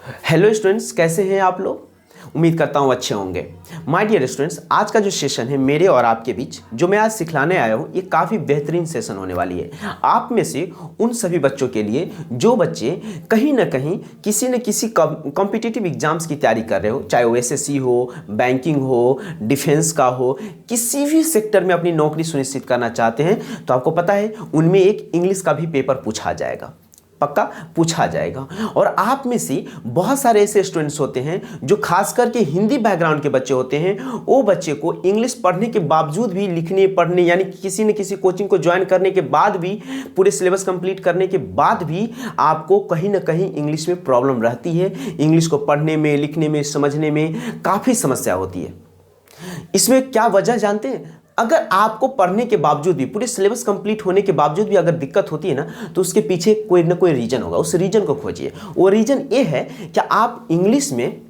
Hello students, कैसे हैं आप लोग। उम्मीद करता हूँ अच्छे होंगे। माय डियर स्टूडेंट्स, आज का जो सेशन है मेरे और आपके बीच जो मैं आज सिखलाने आया हूँ, ये काफ़ी बेहतरीन सेशन होने वाली है आप में से उन सभी बच्चों के लिए जो बच्चे कहीं ना कहीं किसी न किसी कॉम्पिटिटिव एग्जाम्स की तैयारी कर रहे हो, चाहे वो एसएससी हो, बैंकिंग हो, डिफेंस का हो, किसी भी सेक्टर में अपनी नौकरी सुनिश्चित करना चाहते हैं। तो आपको पता है उनमें एक इंग्लिश का भी पेपर पूछा जाएगा, पक्का पूछा जाएगा। और आप में से बहुत सारे ऐसे स्टूडेंट्स होते हैं जो खास करके हिंदी बैकग्राउंड के बच्चे होते हैं, वो बच्चे को इंग्लिश पढ़ने के बावजूद भी, लिखने पढ़ने यानी किसी न किसी कोचिंग को ज्वाइन करने के बाद भी, पूरे सिलेबस कंप्लीट करने के बाद भी आपको कहीं ना कहीं इंग्लिश में प्रॉब्लम रहती है। इंग्लिश को पढ़ने में, लिखने में, समझने में काफ़ी समस्या होती है। इसमें क्या वजह जानते हैं? अगर आपको पढ़ने के बावजूद भी, पूरे सिलेबस कंप्लीट होने के बावजूद भी अगर दिक्कत होती है ना, तो उसके पीछे कोई ना कोई रीजन होगा। उस रीजन को खोजिए। वो रीजन ये है कि आप इंग्लिश में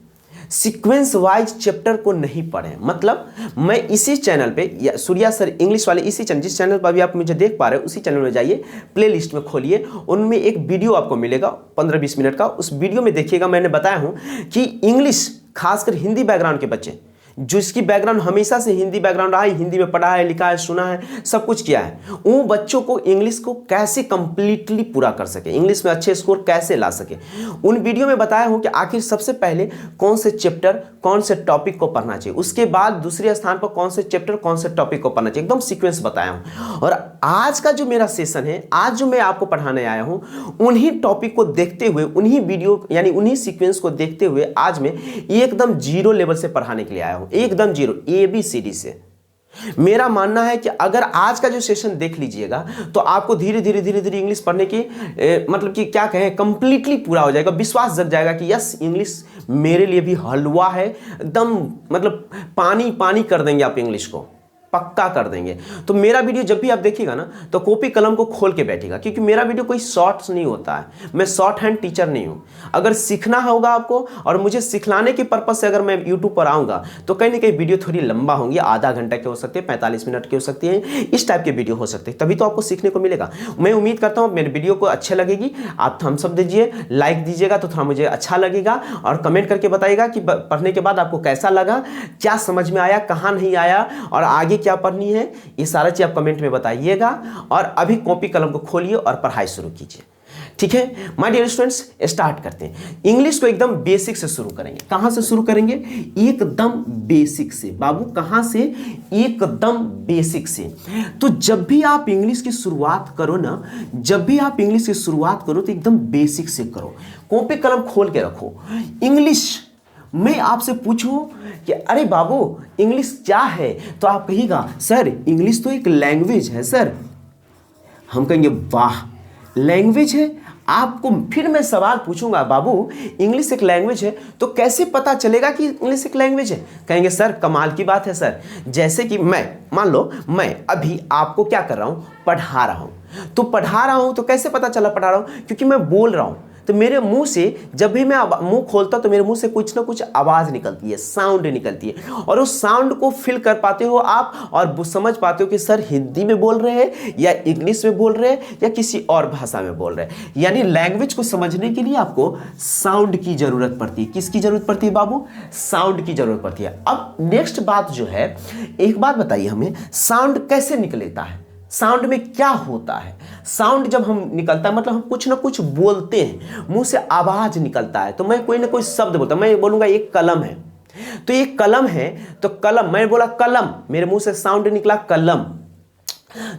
सीक्वेंस वाइज चैप्टर को नहीं पढ़ें। मतलब मैं इसी चैनल पे, या सूर्या सर इंग्लिश वाले इसी चैनल, जिस चैनल पर भी आप मुझे देख पा रहे हो, उसी चैनल में जाइए, प्ले लिस्ट में खोलिए, उनमें एक वीडियो आपको मिलेगा 15-20 मिनट का। उस वीडियो में देखिएगा, मैंने बताया हूँ कि इंग्लिश खासकर हिंदी बैकग्राउंड के बच्चे, जिसकी बैकग्राउंड हमेशा से हिंदी बैकग्राउंड रहा है, हिंदी में पढ़ा है, लिखा है, सुना है, सब कुछ किया है, वो बच्चों को इंग्लिश को कैसे कंप्लीटली पूरा कर सके, इंग्लिश में अच्छे स्कोर कैसे ला सके, उन वीडियो में बताया हूं कि आखिर सबसे पहले कौन से चैप्टर, कौन से टॉपिक को पढ़ना चाहिए, उसके बाद दूसरे स्थान पर कौन से चैप्टर, कौन से टॉपिक को पढ़ना चाहिए, एकदम सीक्वेंस बताया हूं। और आज का जो मेरा सेशन है, आज जो मैं आपको पढ़ाने आया हूं, उन्हीं टॉपिक को देखते हुए, उन्हीं वीडियो यानी उन्हीं सीक्वेंस को देखते हुए आज मैं एकदम जीरो लेवल से पढ़ाने के लिए आया हूं, एकदम जीरो, ABCD से। मेरा मानना है कि अगर आज का जो सेशन देख लीजिएगा तो आपको धीरे धीरे इंग्लिश पढ़ने की मतलब कि क्या कहें, कंप्लीटली पूरा हो जाएगा, विश्वास जग जाएगा कि यस, इंग्लिश मेरे लिए भी हलवा है, एकदम मतलब पानी पानी कर देंगे आप इंग्लिश को, पक्का कर देंगे। तो मेरा वीडियो जब भी आप देखिएगा ना, तो कॉपी कलम को खोल के बैठेगा, क्योंकि मेरा वीडियो कोई शॉर्ट्स नहीं होता है, मैं शॉर्ट हैंड टीचर नहीं हूं। अगर सीखना होगा आपको और मुझे सिखलाने के पर्पज से अगर मैं यूट्यूब पर आऊंगा तो कहीं ना कहीं वीडियो थोड़ी लंबा होंगी, आधा घंटा के हो सकते हैं, 45 मिनट के हो सकते हैं, इस टाइप के वीडियो हो सकते हैं, तभी तो आपको सीखने को मिलेगा। मैं उम्मीद करता हूं मेरे वीडियो को अच्छे लगेगी, आप थम्स अप दीजिए, लाइक दीजिएगा तो थोड़ा मुझे अच्छा लगेगा, और कमेंट करके बताइएगा कि पढ़ने के बाद आपको कैसा लगा, क्या समझ में आया, कहाँ नहीं आया, और आगे क्या पढ़नी है, ये सारा चीज आप कमेंट में बताइएगा। और अभी कॉपी कलम को खोलिए और पढ़ाई शुरू कीजिए, ठीक है। माय डियर स्टूडेंट्स, स्टार्ट करते हैं। इंग्लिश को एकदम बेसिक से शुरू करेंगे। कहां से शुरू करेंगे? एकदम बेसिक से। बाबू कहां से? एकदम बेसिक से। तो जब भी आप इंग्लिश की शुरुआत करो ना, जब भी आप इंग्लिश की शुरुआत करो तो एकदम बेसिक से करो। कॉपी कलम खोल के रखो। इंग्लिश मैं आपसे पूछूं कि अरे बाबू इंग्लिश क्या है, तो आप कहिएगा सर इंग्लिश तो एक लैंग्वेज है सर। हम कहेंगे वाह, लैंग्वेज है। आपको फिर मैं सवाल पूछूंगा, बाबू इंग्लिश एक लैंग्वेज है तो कैसे पता चलेगा कि इंग्लिश एक लैंग्वेज है? कहेंगे सर कमाल की बात है सर, जैसे कि मैं मान लो मैं अभी आपको क्या कर रहा हूं, पढ़ा रहा हूं। तो पढ़ा रहा हूं तो कैसे पता चला पढ़ा रहा हूं? क्योंकि मैं बोल रहा हूं, तो मेरे मुंह से जब भी मैं मुंह खोलता तो मेरे मुंह से कुछ ना कुछ आवाज़ निकलती है, साउंड निकलती है, और उस साउंड को फील कर पाते हो आप और समझ पाते हो कि सर हिंदी में बोल रहे हैं या इंग्लिश में बोल रहे हैं या किसी और भाषा में बोल रहे हैं। यानी लैंग्वेज को समझने के लिए आपको साउंड की जरूरत पड़ती है। किसकी जरूरत पड़ती है बाबू? साउंड की जरूरत पड़ती है। अब नेक्स्ट बात जो है, एक बात बताइए हमें, साउंड कैसे निकलता है? साउंड में क्या होता है? साउंड जब हम निकलता है मतलब हम कुछ ना कुछ बोलते हैं, मुंह से आवाज निकलता है, तो मैं कोई ना कोई शब्द बोलता हूं। मैं बोलूंगा एक कलम है, तो ये कलम है, तो कलम, मैं बोला कलम, मेरे मुंह से साउंड निकला कलम।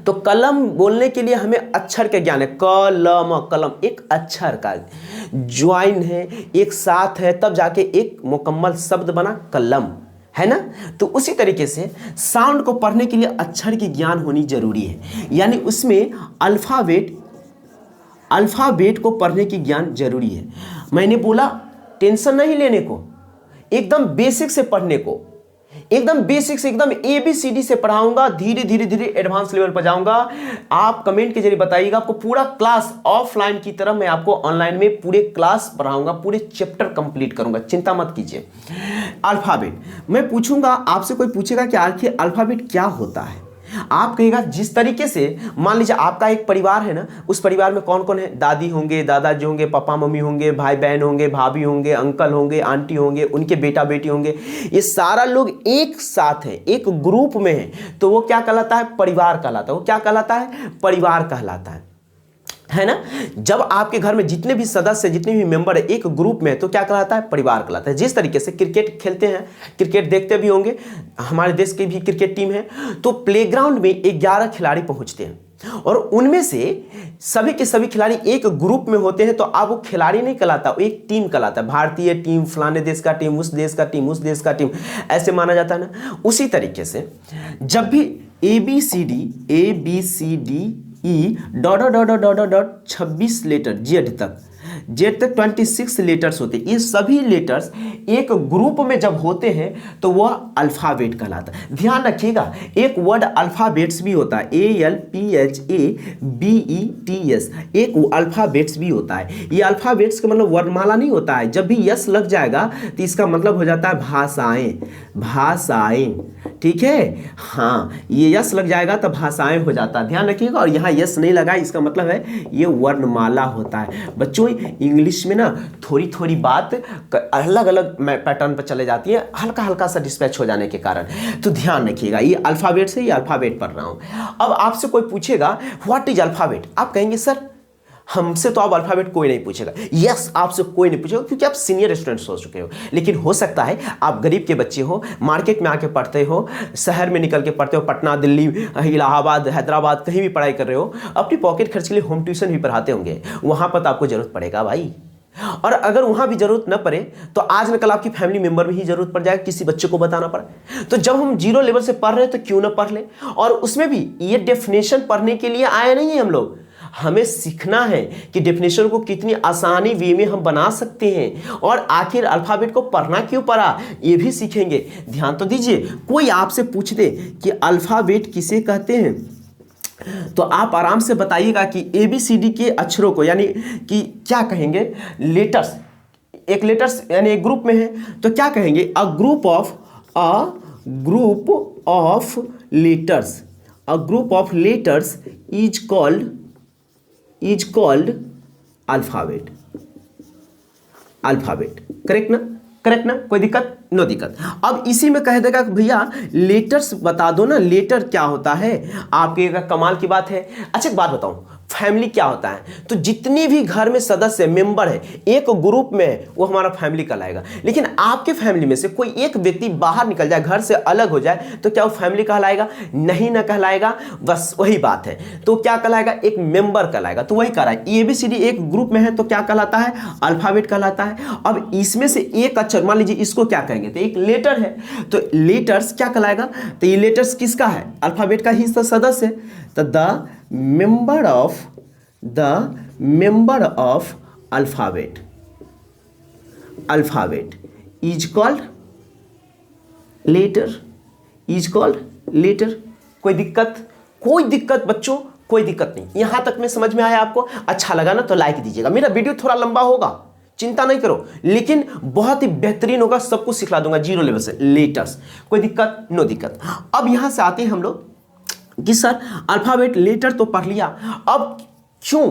तो कलम बोलने के लिए हमें अक्षर का ज्ञान है। कलम, कलम एक अक्षर का ज्वाइन है, एक साथ है, तब जाके एक मुकम्मल शब्द बना कलम, है ना। तो उसी तरीके से साउंड को पढ़ने के लिए अक्षर की ज्ञान होनी जरूरी है, यानी उसमें अल्फाबेट को पढ़ने की ज्ञान जरूरी है। मैंने बोला टेंशन नहीं लेने को, एकदम बेसिक से पढ़ने को, एकदम बेसिक से, एकदम ABCD से पढ़ाऊंगा, धीरे धीरे एडवांस लेवल पर जाऊंगा। आप कमेंट के जरिए बताइएगा, आपको पूरा क्लास ऑफलाइन की तरह मैं आपको ऑनलाइन में पूरे क्लास पढ़ाऊंगा, पूरे चैप्टर कंप्लीट करूंगा, चिंता मत कीजिए। अल्फाबेट मैं पूछूंगा आपसे, कोई पूछेगा कि आखिर अल्फाबेट क्या होता है, आप कहेगा जिस तरीके से, मान लीजिए आपका एक परिवार है ना, उस परिवार में कौन कौन है, दादी होंगे, दादाजी होंगे, पापा मम्मी होंगे, भाई बहन होंगे, भाभी होंगे, अंकल होंगे, आंटी होंगे, उनके बेटा बेटी होंगे, ये सारा लोग एक साथ है, एक ग्रुप में है, तो वो क्या कहलाता है, परिवार कहलाता है। वो क्या कहलाता है, परिवार कहलाता है ना। जब आपके घर में जितने भी सदस्य, जितने भी मेंबर है एक ग्रुप में, तो क्या कहलाता है, परिवार कहलाता है। जिस तरीके से क्रिकेट खेलते हैं, क्रिकेट देखते भी होंगे, हमारे देश की भी क्रिकेट टीम है, तो प्लेग्राउंड में 11 खिलाड़ी पहुंचते हैं और उनमें से सभी के सभी खिलाड़ी एक ग्रुप में होते हैं, तो अब वो खिलाड़ी नहीं कहलाता, वो एक टीम कहलाता है। भारतीय टीम, फलाने देश का टीम, उस देश का टीम, उस देश का टीम, ऐसे माना जाता है ना। उसी तरीके से जब भी ABCD E dot dot dot dot dot 26 letter, Z तक 26 लेटर्स होते हैं, ये सभी लेटर्स एक ग्रुप में जब होते हैं तो वह अल्फाबेट कहलाता है। ध्यान रखिएगा, एक वर्ड अल्फाबेट्स भी होता है, ALPHABETS, एक अल्फाबेट्स भी होता है। ये अल्फाबेट्स का मतलब वर्णमाला नहीं होता है। जब भी यस लग जाएगा तो इसका मतलब हो जाता है भाषाएं, भाषाएं, ठीक है। हाँ, ये यस लग जाएगा तो भाषाएं हो जाता है, ध्यान रखिएगा। और यहाँ यस नहीं लगा, इसका मतलब है ये वर्णमाला होता है। बच्चों इंग्लिश में ना थोड़ी थोड़ी बात अलग अलग पैटर्न पर चले जाती है, हल्का हल्का सा डिस्पैच हो जाने के कारण, तो ध्यान रखिएगा। ये अल्फाबेट से, ये अल्फाबेट पढ़ रहा हूँ। अब आपसे कोई पूछेगा व्हाट इज अल्फाबेट, आप कहेंगे सर हमसे तो अब अल्फाबेट कोई नहीं पूछेगा। यस, आपसे कोई नहीं पूछेगा क्योंकि आप सीनियर स्टूडेंट्स हो चुके हो। लेकिन हो सकता है आप गरीब के बच्चे हो, मार्केट में आके पढ़ते हो, शहर में निकल के पढ़ते हो, पटना, दिल्ली, इलाहाबाद, हैदराबाद, कहीं भी पढ़ाई कर रहे हो, अपनी पॉकेट खर्च के लिए होम ट्यूशन भी पढ़ाते होंगे, वहाँ पर तो आपको जरूरत पड़ेगा भाई। और अगर वहां भी जरूरत न पड़े तो आज न कल आपकी फैमिली मेंबर में ही जरूरत पड़ जाएगी, किसी बच्चे को बताना पड़े। तो जब हम जीरो लेवल से पढ़ रहे हैं तो क्यों ना पढ़ ले। और उसमें भी ये डेफिनेशन पढ़ने के लिए आए नहीं है हम लोग, हमें सीखना है कि डेफिनेशन को कितनी आसानी वे में हम बना सकते हैं, और आखिर अल्फाबेट को पढ़ना क्यों पड़ा ये भी सीखेंगे। ध्यान तो दीजिए, कोई आपसे पूछ दे कि अल्फाबेट किसे कहते हैं, तो आप आराम से बताइएगा कि ABCD के अक्षरों को, यानी कि क्या कहेंगे, लेटर्स, एक लेटर्स यानी एक ग्रुप में है तो क्या कहेंगे, a group of letters, a group of letters is called alphabet. Alphabet, correct ना, करेक्ट ना, कोई दिक्कत, नो दिक्कत। अब इसी में कह देगा कि भैया लेटर्स बता दो ना, लेटर क्या होता है, आपके कमाल की बात है। अच्छा एक बात बताऊं, फैमिली क्या होता है, तो जितनी भी घर में सदस्य मेंबर है एक ग्रुप में है, वो हमारा फैमिली कहलाएगा। लेकिन आपके फैमिली में से कोई एक व्यक्ति बाहर निकल जाए, घर से अलग हो जाए, तो क्या वो फैमिली कहलाएगा, नहीं ना कहलाएगा। बस वही बात है, तो क्या कहलाएगा, एक मेंबर कहलाएगा। तो वही कह रहा है ABCD एक ग्रुप में है तो क्या कहलाता है, अल्फाबेट कहलाता है। अब इसमें से एक अक्षर, मान लीजिए इसको क्या कहेंगे, तो एक लेटर है, तो लेटर्स क्या कहलाएगा, तो ये लेटर्स किसका है, अल्फाबेट का ही सदस्य है। तो the member of alphabet is called letter, कोई दिक्कत बच्चों, कोई दिक्कत नहीं। यहां तक में समझ में आया आपको, अच्छा लगा ना तो लाइक दीजिएगा। मेरा वीडियो थोड़ा लंबा होगा, चिंता नहीं करो, लेकिन बहुत ही बेहतरीन होगा, सब कुछ सिखला दूंगा जीरो लेवल से, लेटर्स, कोई दिक्कत, नो दिक्कत। अब यहां से आते हैं हम लोग कि सर अल्फाबेट लेटर तो पढ़ लिया, अब क्यों,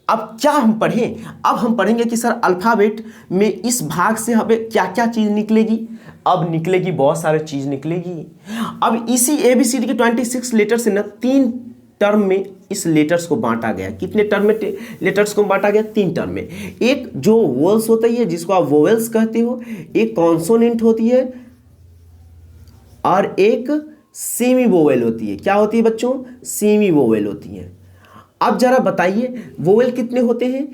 अब क्या हम पढ़ें। अब हम पढ़ेंगे कि सर अल्फाबेट में इस भाग से हमें क्या क्या चीज़ निकलेगी। अब निकलेगी बहुत सारी चीज़ निकलेगी। अब इसी ABCD के 26 लेटर से ना 3 टर्म में इस लेटर्स को बांटा गया। कितने टर्म में लेटर्स को बांटा गया, 3 टर्म में। एक जो वोवेल्स होता है जिसको आप वोवेल्स कहते हो, एक कॉन्सोनेंट होती है और एक सेमी वोवेल होती है। क्या होती है बच्चों, सेमी वोवेल होती है। अब जरा बताइए वोवेल कितने होते हैं,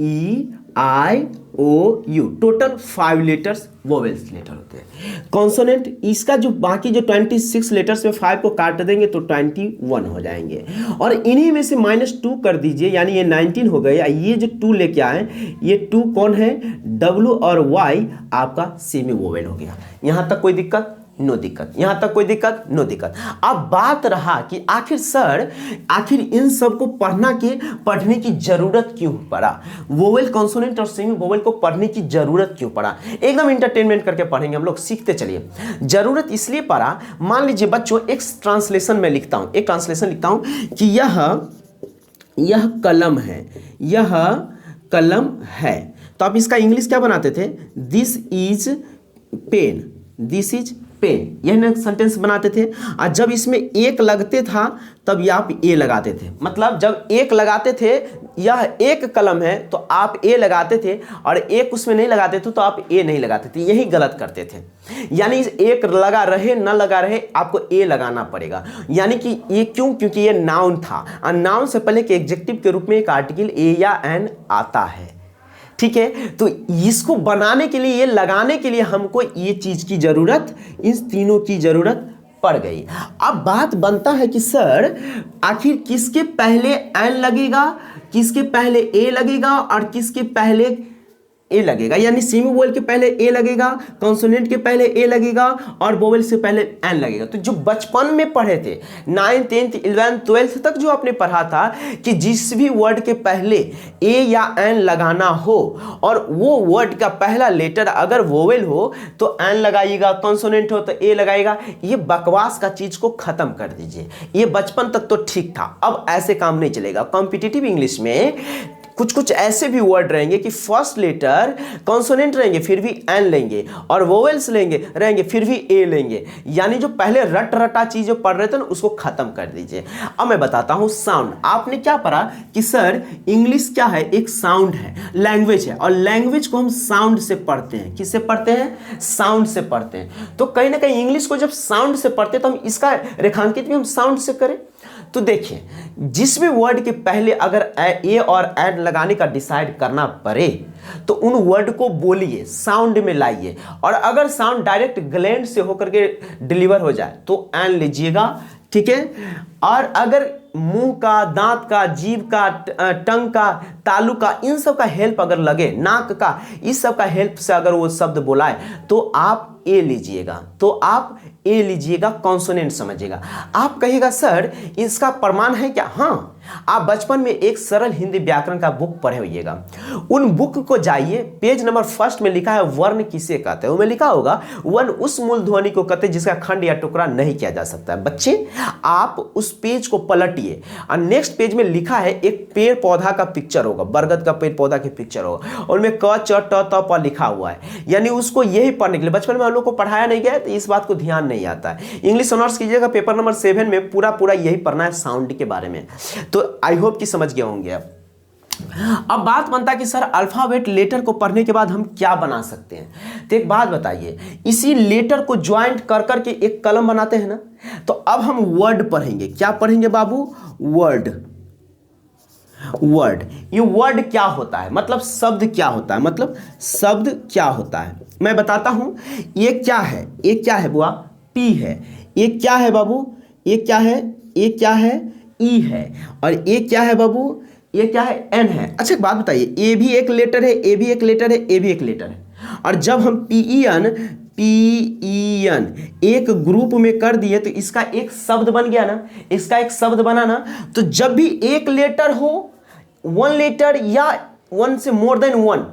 A-E-I-O-U, total 5 letters vowels letter होते हैं। कॉन्सोनेंट, इसका जो बाकी जो 26 लेटर्स में 5 को काट देंगे तो 21 हो जाएंगे, और इन्हीं में से -2 कर दीजिए, यानी ये 19 हो गए। ये जो 2 लेके आए, ये 2 कौन है, W और Y आपका सेमी वोवेल हो गया। यहां तक कोई दिक्कत, नो दिक्कत, यहां तक कोई दिक्कत, नो दिक्कत। अब बात रहा कि आखिर सर, आखिर इन सब को पढ़ने की जरूरत क्यों पड़ा, वोवेल, कॉन्सोनेंट और सेमी वोवेल को पढ़ने की जरूरत क्यों पड़ा। एकदम इंटरटेनमेंट करके पढ़ेंगे हम लोग, सीखते चलिए। जरूरत इसलिए पड़ा, मान लीजिए बच्चों, एक ट्रांसलेशन में लिखता हूं, एक ट्रांसलेशन लिखता हूं कि यह कलम है, यह कलम है। तो आप इसका इंग्लिश क्या बनाते थे, this is pen, this is pen, यह ना सेंटेंस बनाते थे। और जब इसमें एक लगते था तब ये आप ए लगाते थे, मतलब जब एक लगाते थे, यह एक कलम है तो आप ए लगाते थे, और एक उसमें नहीं लगाते थे तो आप ए नहीं लगाते थे, यही गलत करते थे। यानी एक लगा रहे न लगा रहे आपको ए लगाना पड़ेगा। यानी कि ये क्यों, क्योंकि ये नाउन था, और नाउन से पहले के एडजेक्टिव के रूप में एक आर्टिकल ए या एन आता है, ठीक है। तो इसको बनाने के लिए, ये लगाने के लिए हमको ये चीज की जरूरत, इस तीनों की जरूरत पड़ गई। अब बात बनता है कि सर आखिर किसके पहले एन लगेगा, किसके पहले ए लगेगा, और किसके पहले ए लगेगा। यानी सेमी वोवेल के पहले ए लगेगा, कॉन्सोनेंट के पहले ए लगेगा, और वोवेल से पहले एन लगेगा। तो जो बचपन में पढ़े थे 9th 10th 11th 12th तक जो आपने पढ़ा था कि जिस भी वर्ड के पहले ए या एन लगाना हो, और वो वर्ड का पहला लेटर अगर वोवेल हो तो एन लगाइएगा, कॉन्सोनेंट हो तो ए लगाएगा, ये बकवास का चीज को खत्म कर दीजिए। ये बचपन तक तो ठीक था, अब ऐसे काम नहीं चलेगा। कॉम्पिटिटिव इंग्लिश में कुछ कुछ ऐसे भी वर्ड रहेंगे कि फर्स्ट लेटर कॉन्सोनेंट रहेंगे फिर भी एन लेंगे, और वोवेल्स रहेंगे फिर भी ए लेंगे। यानी जो पहले रट रटा चीज जो पढ़ रहे थे ना, उसको खत्म कर दीजिए। अब मैं बताता हूं साउंड। आपने क्या पढ़ा कि सर इंग्लिश क्या है, एक साउंड है, लैंग्वेज है, और लैंग्वेज को हम साउंड से पढ़ते हैं। किससे पढ़ते हैं, साउंड से पढ़ते हैं। तो कहीं ना कहीं इंग्लिश को जब साउंड से पढ़ते हैं तो हम इसका रेखांकित भी हम साउंड से करें। तो देखिए, जिस भी वर्ड के पहले अगर ए और एड लगाने का डिसाइड करना पड़े तो उन वर्ड को बोलिए, साउंड में लाइए, और अगर साउंड डायरेक्ट ग्लैंड से होकर के डिलीवर हो जाए तो एन लीजिएगा, ठीक है। और अगर मुंह का, दांत का, जीभ का, टंग का, तालू का, इन सब का हेल्प अगर लगे, नाक का, इस सब का हेल्प से अगर वो शब्द बोलाए तो आप ए लीजिएगा, तो आप ए लीजिएगा, कॉन्सोनेंट समझिएगा। आप कहिएगा सर इसका प्रमाण है क्या? हाँ, आप बचपन में एक सरल हिंदी व्याकरण का बुक पढ़े होइएगा। उन बुक को जाइए, पेज नंबर 1 में लिखा है वर्ण किसे कहते हैं, उसमें लिखा होगा वर्ण उस मूल ध्वनि को कहते हैं जिसका खंड या टुकड़ा नहीं किया जा सकता है। बच्चे आप उस पेज को पलटिए, और नेक्स्ट पेज में लिखा है एक पेड़ पौधा का पिक्चर होगा, बरगद का पेड़ पौधा की पिक्चर होगा, और उनमें क च ट त प लिखा हुआ है। यानी उसको यही पढ़ने के लिए बचपन में हम लोग को पढ़ाया नहीं गया, तो इस बात को ध्यान नहीं आता है। इंग्लिश ऑनर्स कीजिएगा, पेपर नंबर 7 में पूरा यही पढ़ना है साउंड के बारे में। तो आई होप कि समझ गए होंगे। अब बात बनता है कि सर अल्फाबेट लेटर को पढ़ने के बाद हम क्या बना सकते हैं। तो एक बात बताइए, इसी लेटर को ज्वाइंट कर करके एक कलम बनाते हैं ना, तो अब हम वर्ड पढ़ेंगे। क्या पढ़ेंगे बाबू? वर्ड। वर्ड, ये वर्ड क्या होता है, मतलब शब्द क्या होता है, मतलब शब्द क्या होता है मैं बताता हूं। ये क्या है, ये क्या है बुआ? पी है। ये क्या है बाबू? ये क्या है? ये क्या है? ई है। और ये क्या है बाबू? ये क्या है? एन है। अच्छा एक बात बताइए, ए भी एक लेटर है, ए भी एक लेटर है, ए भी एक लेटर है, और जब हम पीईएन एक ग्रुप में कर दिए तो इसका एक शब्द बन गया ना, इसका एक शब्द बना ना। तो जब भी एक लेटर हो, 1 लेटर या 1 से मोर देन 1,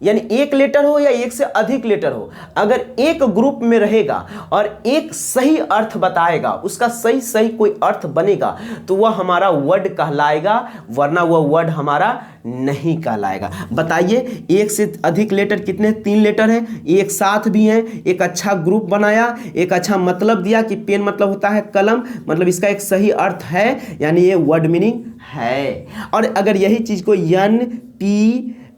यानी एक लेटर हो या एक से अधिक लेटर हो, अगर एक ग्रुप में रहेगा और एक सही अर्थ बताएगा, उसका सही कोई अर्थ बनेगा, तो वह हमारा वर्ड कहलाएगा, वरना वह वर्ड हमारा नहीं कहलाएगा। बताइए, एक से अधिक लेटर कितने? 3 लेटर हैं, एक साथ भी हैं, एक अच्छा ग्रुप बनाया, एक अच्छा मतलब दिया कि पेन मतलब होता है कलम, मतलब इसका एक सही अर्थ है, यानी ये वर्ड मीनिंग है। और अगर यही चीज को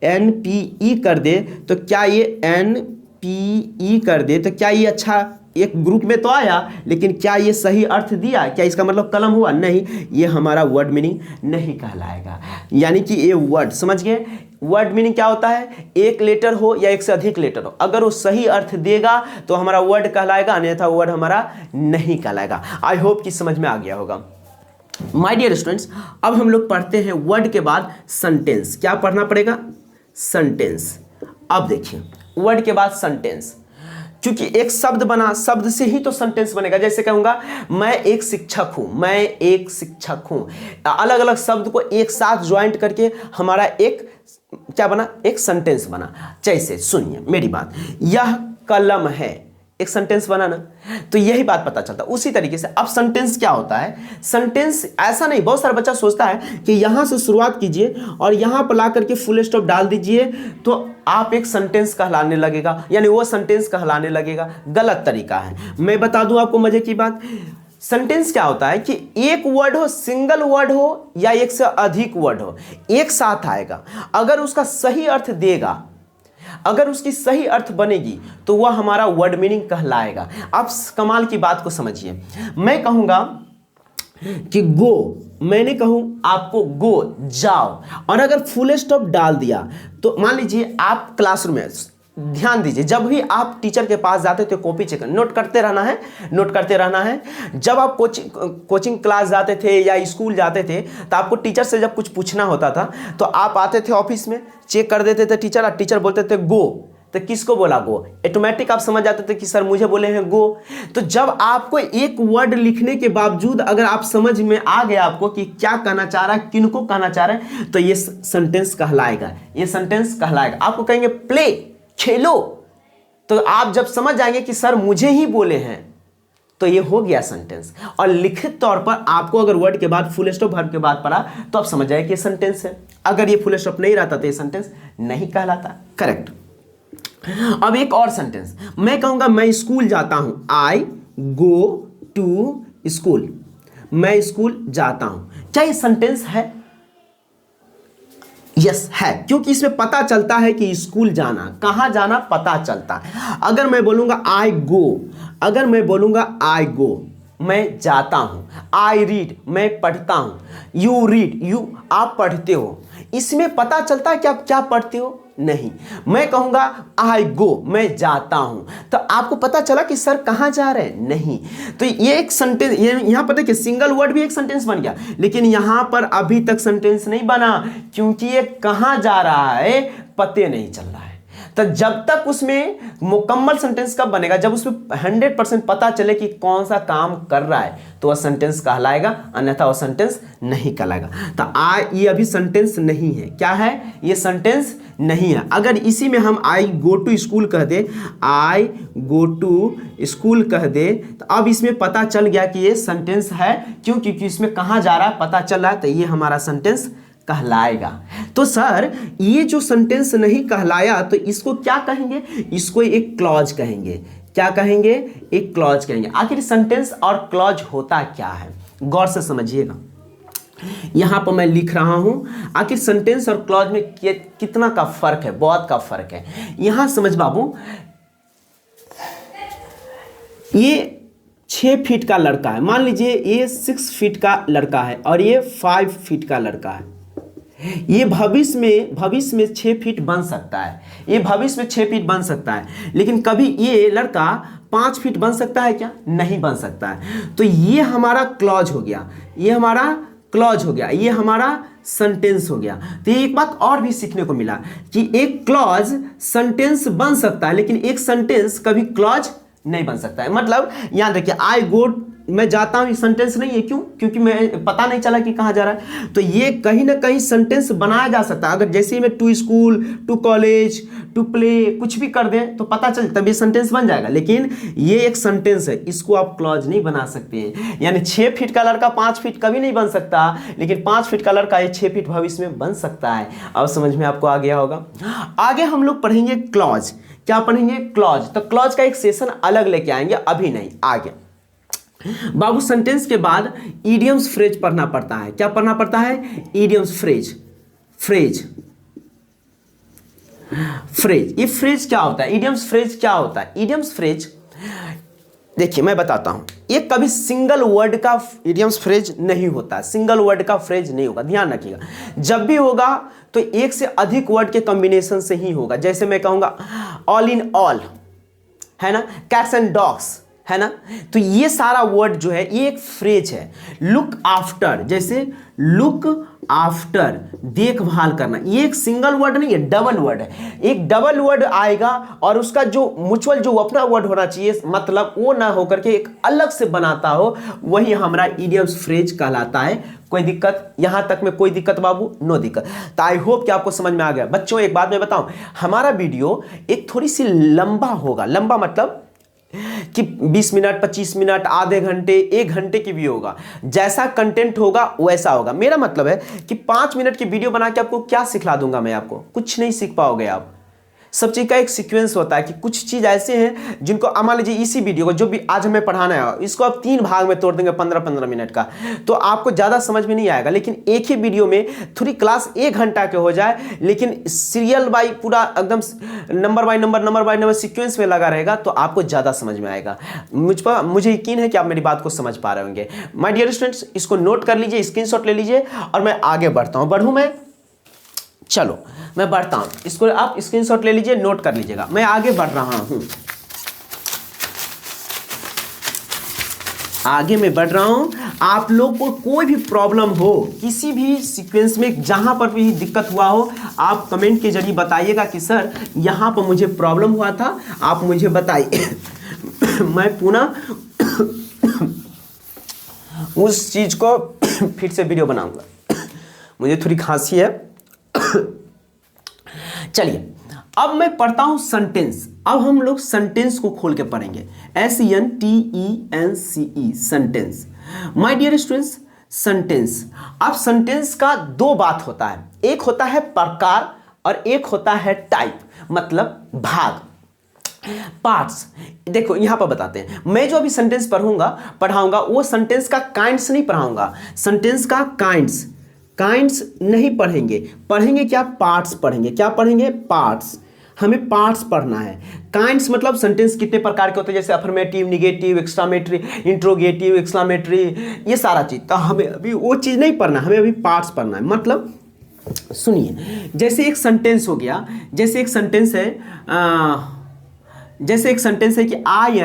NPE कर दे तो क्या ये NPE कर दे तो क्या ये अच्छा एक ग्रुप में तो आया, लेकिन क्या ये सही अर्थ दिया? क्या इसका मतलब कलम हुआ? नहीं, ये हमारा वर्ड मीनिंग नहीं कहलाएगा। यानी कि ये वर्ड, समझ गए? वर्ड मीनिंग क्या होता है? एक लेटर हो या एक से अधिक लेटर हो, अगर वो सही अर्थ देगा तो हमारा वर्ड कहलाएगा, अन्यथा वर्ड हमारा नहीं कहलाएगा। आई होप कि समझ में आ गया होगा। माय डियर स्टूडेंट्स, अब हम लोग पढ़ते हैं वर्ड के बाद सेंटेंस। क्या पढ़ना पड़ेगा? सेंटेंस। अब देखिए, वर्ड के बाद सेंटेंस। क्योंकि एक शब्द बना, शब्द से ही तो सेंटेंस बनेगा। जैसे कहूंगा मैं एक शिक्षक हूं, मैं एक शिक्षक हूं, अलग अलग शब्द को एक साथ ज्वाइंट करके हमारा एक क्या बना, एक सेंटेंस बना। जैसे सुनिए मेरी बात, यह कलम है, एक सेंटेंस बना ना, तो यही बात पता चलता। उसी तरीके से अब सेंटेंस क्या होता है, सेंटेंस ऐसा नहीं, बहुत सारा बच्चा सोचता है कि यहां से शुरुआत कीजिए और यहां पर ला करके फुल स्टॉप डाल दीजिए तो आप एक सेंटेंस कहलाने लगेगा, यानी वो सेंटेंस कहलाने लगेगा। गलत तरीका है। मैं बता दूं आपको मजे की बात, सेंटेंस क्या होता है कि एक वर्ड हो, सिंगल वर्ड हो या एक से अधिक वर्ड हो, एक साथ आएगा। अगर उसका सही अर्थ देगा, अगर उसकी सही अर्थ बनेगी तो वह हमारा वर्ड मीनिंग कहलाएगा। आप कमाल की बात को समझिए, मैं कहूंगा कि गो, मैंने कहूं आपको गो, जाओ, और अगर फुल स्टॉप डाल दिया तो मान लीजिए आप क्लासरूम में, ध्यान दीजिए, जब भी आप टीचर के पास जाते थे कॉपी चेक नोट करते रहना है, नोट करते रहना है। जब आप कोचिंग क्लास जाते थे या स्कूल जाते थे तो आपको टीचर से जब कुछ पूछना होता था तो आप आते थे ऑफिस में, चेक कर देते थे टीचर, और टीचर बोलते थे गो, तो किसको बोला गो, ऑटोमेटिक आप समझ जाते थे कि सर मुझे बोले हैं गो। तो जब आपको एक वर्ड लिखने के बावजूद अगर आप समझ में आ गया आपको कि क्या कहना चाह रहा है, किनको कहना चाह रहा है, तो ये सेंटेंस कहलाएगा, ये सेंटेंस कहलाएगा। आपको कहेंगे प्ले, खेलो, तो आप जब समझ जाएंगे कि सर मुझे ही बोले हैं, तो ये हो गया सेंटेंस। और लिखित तौर पर आपको अगर वर्ड के बाद फुल स्टॉप वर्ब के बाद पढ़ा तो आप समझ जाए कि ये सेंटेंस है। अगर ये फुल स्टॉप नहीं रहता तो ये सेंटेंस नहीं कहलाता। करेक्ट। अब एक और सेंटेंस, मैं कहूंगा मैं स्कूल जाता हूं, आई गो टू स्कूल, मैं स्कूल जाता हूं। क्या ये सेंटेंस है? यस है, क्योंकि इसमें पता चलता है कि स्कूल जाना, कहां जाना पता चलता है। अगर मैं बोलूंगा आई गो, अगर मैं बोलूंगा आई गो, मैं जाता हूं, आई रीड, मैं पढ़ता हूं, यू रीड, यू आप पढ़ते हो, इसमें पता चलता है कि आप क्या पढ़ते हो? नहीं। मैं कहूंगा आई गो, मैं जाता हूं, तो आपको पता चला कि सर कहां जा रहे हैं? नहीं। तो ये एक सेंटेंस, यहां पर देखिए सिंगल वर्ड भी एक सेंटेंस बन गया, लेकिन यहां पर अभी तक सेंटेंस नहीं बना, क्योंकि ये कहां जा रहा है पते नहीं चल रहा है। तो जब तक उसमें मुकम्मल सेंटेंस कब बनेगा? जब उसमें 100% पता चले कि कौन सा काम कर रहा है, तो वह सेंटेंस कहलाएगा, अन्यथा वह सेंटेंस नहीं कहलाएगा। तो ये अभी सेंटेंस नहीं है। क्या है? ये सेंटेंस नहीं है। अगर इसी में हम आई गो टू स्कूल कह दे, आई गो टू स्कूल कह दे, तो अब इसमें पता चल गया कि ये सेंटेंस है। क्यों? क्योंकि इसमें कहां जा रहा है पता चल रहा है, तो ये हमारा सेंटेंस कहलाएगा। तो सर ये जो सेंटेंस नहीं कहलाया तो इसको क्या कहेंगे? इसको एक क्लॉज कहेंगे। क्या कहेंगे? एक क्लॉज कहेंगे। आखिर सेंटेंस और क्लॉज होता क्या है? गौर से समझिएगा। यहां पर मैं लिख रहा हूं, आखिर सेंटेंस और क्लॉज में कितना का फर्क है? बहुत का फर्क है। यहां समझ बाबू, ये 6 फीट का लड़का है, मान लीजिए ये 6 फीट का लड़का है और ये 5 फीट का लड़का है। ये भविष्य में 6 फीट बन सकता है, ये भविष्य में 6 फीट बन सकता है, लेकिन कभी ये लड़का 5 फीट बन सकता है क्या? नहीं बन सकता है। तो ये हमारा क्लॉज हो गया, ये हमारा क्लॉज हो गया, ये हमारा सेंटेंस हो गया। तो एक बात और भी सीखने को मिला कि एक क्लॉज सेंटेंस बन सकता है, लेकिन एक सेंटेंस कभी क्लॉज नहीं बन सकता है। मतलब याद रखिए, आई गो, मैं जाता हूं, ये सेंटेंस नहीं है। क्यों? क्योंकि मैं पता नहीं चला कि कहां जा रहा है। तो ये कहीं ना कहीं सेंटेंस बनाया जा सकता है। अगर जैसे ही मैं to school, to college, to play कुछ भी कर दें तो पता चल, तभी सेंटेंस बन जाएगा। लेकिन ये एक सेंटेंस है, इसको आप क्लॉज नहीं बना सकते हैं। यानी 6 फीट का लड़का 5 फीट कभी नहीं बन सकता, लेकिन 5 फीट का लड़का ये 6 फीट भविष्य में बन सकता है। अब समझ में आपको आ गया होगा। आगे हम लोग पढ़ेंगे क्लॉज। क्या पढ़ेंगे? क्लॉज। तो क्लॉज का एक सेशन अलग लेके आएंगे, अभी नहीं, आगे। बाबू सेंटेंस के बाद इडियम्स फ्रेज पढ़ना पड़ता है। क्या पढ़ना पड़ता है? Idioms phrase. फ्रेज, ये फ्रेज क्या होता है? इडियम्स फ्रेज क्या होता है? इडियम्स फ्रेज देखिए मैं बताता हूं, ये कभी सिंगल वर्ड का इडियम्स फ्रेज नहीं होता, सिंगल वर्ड का फ्रेज नहीं होगा, ध्यान रखिएगा। जब भी होगा तो एक से अधिक वर्ड के कॉम्बिनेशन से ही होगा। जैसे मैं कहूंगा ऑल इन ऑल, है ना, कैट्स एंड डॉग्स, है ना। तो ये सारा वर्ड जो है ये एक फ्रेज है। लुक आफ्टर, जैसे लुक आफ्टर, देखभाल करना, ये एक सिंगल वर्ड नहीं है, डबल वर्ड है। एक डबल वर्ड आएगा और उसका जो म्यूचुअल जो अपना वर्ड होना चाहिए, मतलब वो ना होकर के एक अलग से बनाता हो, वही हमारा इडियम्स फ्रेज कहलाता है। कोई दिक्कत यहां तक में? कोई दिक्कत बाबू? नो दिक्कत। तो आई होप कि आपको समझ में आ गया। बच्चों एक बात मैं बताऊं, हमारा वीडियो एक थोड़ी सी लंबा होगा। लंबा मतलब कि 20 मिनट, 25 मिनट, आधे घंटे, 1 घंटे की भी होगा। जैसा कंटेंट होगा वैसा होगा। मेरा मतलब है कि 5 मिनट की वीडियो बना के आपको क्या सिखला दूंगा मैं? आपको कुछ नहीं सीख पाओगे आप। सब चीज़ का एक सीक्वेंस होता है कि कुछ चीज़ ऐसे हैं जिनको, मान लीजिए इसी वीडियो को जो भी आज हमें पढ़ाना है, इसको आप 3 भाग में तोड़ देंगे 15-15 मिनट का, तो आपको ज़्यादा समझ में नहीं आएगा। लेकिन एक ही वीडियो में थोड़ी क्लास 1 घंटा के हो जाए, लेकिन सीरियल बाई पूरा एकदम नंबर बाय नंबर सीक्वेंस में लगा रहेगा, तो आपको ज़्यादा समझ में आएगा। मुझे यकीन है कि आप मेरी बात को समझ पा रहे होंगे। माय डियर स्टूडेंट्स, इसको नोट कर लीजिए, स्क्रीनशॉट ले लीजिए और मैं आगे बढ़ता हूँ। बढ़ूँ मैं? चलो मैं बढ़ता हूं। इसको आप स्क्रीनशॉट ले लीजिए, नोट कर लीजिएगा। मैं आगे बढ़ रहा हूं, आगे मैं बढ़ रहा हूं। आप लोग को कोई भी प्रॉब्लम हो, किसी भी सीक्वेंस में जहां पर भी दिक्कत हुआ हो, आप कमेंट के जरिए बताइएगा कि सर यहां पर मुझे प्रॉब्लम हुआ था, आप मुझे बताइए। मैं पुनः उस चीज को फिर से वीडियो बनाऊंगा। मुझे थोड़ी खांसी है। चलिए अब मैं पढ़ता हूं सेंटेंस। अब हम लोग सेंटेंस को खोल के पढ़ेंगे। SENTENCE, sentence. My dear students, sentence, अब सेंटेंस का 2 बात होता है। एक होता है प्रकार और एक होता है टाइप, मतलब भाग, पार्ट्स। देखो यहां पर बताते हैं, मैं जो अभी सेंटेंस पढ़ाऊंगा वो सेंटेंस का काइंड्स नहीं पढ़ाऊंगा। सेंटेंस का काइंड्स नहीं पढ़ेंगे क्या? पार्ट्स पढ़ेंगे। क्या पढ़ेंगे? पार्ट्स। हमें पार्ट्स पढ़ना है। काइंड्स मतलब सेंटेंस कितने प्रकार के होते हैं, जैसे affirmative, negative, exclamatory, interrogative, exclamatory, ये सारा चीज। तो हमें अभी वो चीज नहीं पढ़ना, हमें अभी पार्ट्स पढ़ना है। मतलब सुनिए, जैसे एक सेंटेंस हो गया, जैसे एक सेंटेंस है कि आई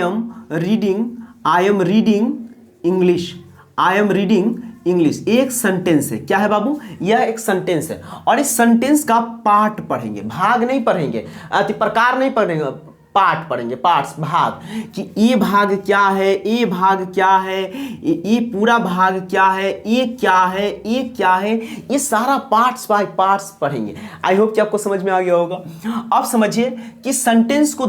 एम रीडिंग इंग्लिश। एक सेंटेंस है। क्या है बाबू? यह एक सेंटेंस है। और इस सेंटेंस का पार्ट पढ़ेंगे, भाग नहीं पढ़ेंगे, प्रकार नहीं पढ़ेंगे, पार्ट पढ़ेंगे, पार्ट्स, भाग, कि ये भाग क्या है, ये भाग क्या है, ये पूरा भाग क्या है, ये क्या है, ये क्या है, ये सारा पार्ट्स बाय पार्ट्स पढ़ेंगे। आई होप कि आपको समझ में आ गया होगा। अब समझिए कि सेंटेंस को,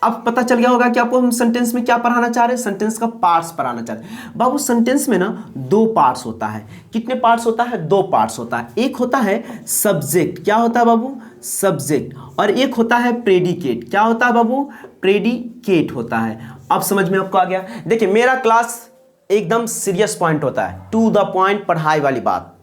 अब पता चल गया होगा कि आपको हम सेंटेंस में क्या पढ़ाना चाह रहे हैं, सेंटेंस का पार्ट्स पढ़ाना चाह रहे हैं। बाबू सेंटेंस में ना 2 पार्ट्स होता है। कितने पार्ट्स होता है? 2 पार्ट्स होता है। एक होता है सब्जेक्ट। क्या होता है बाबू? सब्जेक्ट। और एक होता है प्रेडिकेट। क्या होता है बाबू? प्रेडिकेट होता है। अब समझ में आपको आ गया। देखिए मेरा क्लास एकदम सीरियस पॉइंट होता है, टू द पॉइंट, पढ़ाई वाली बात,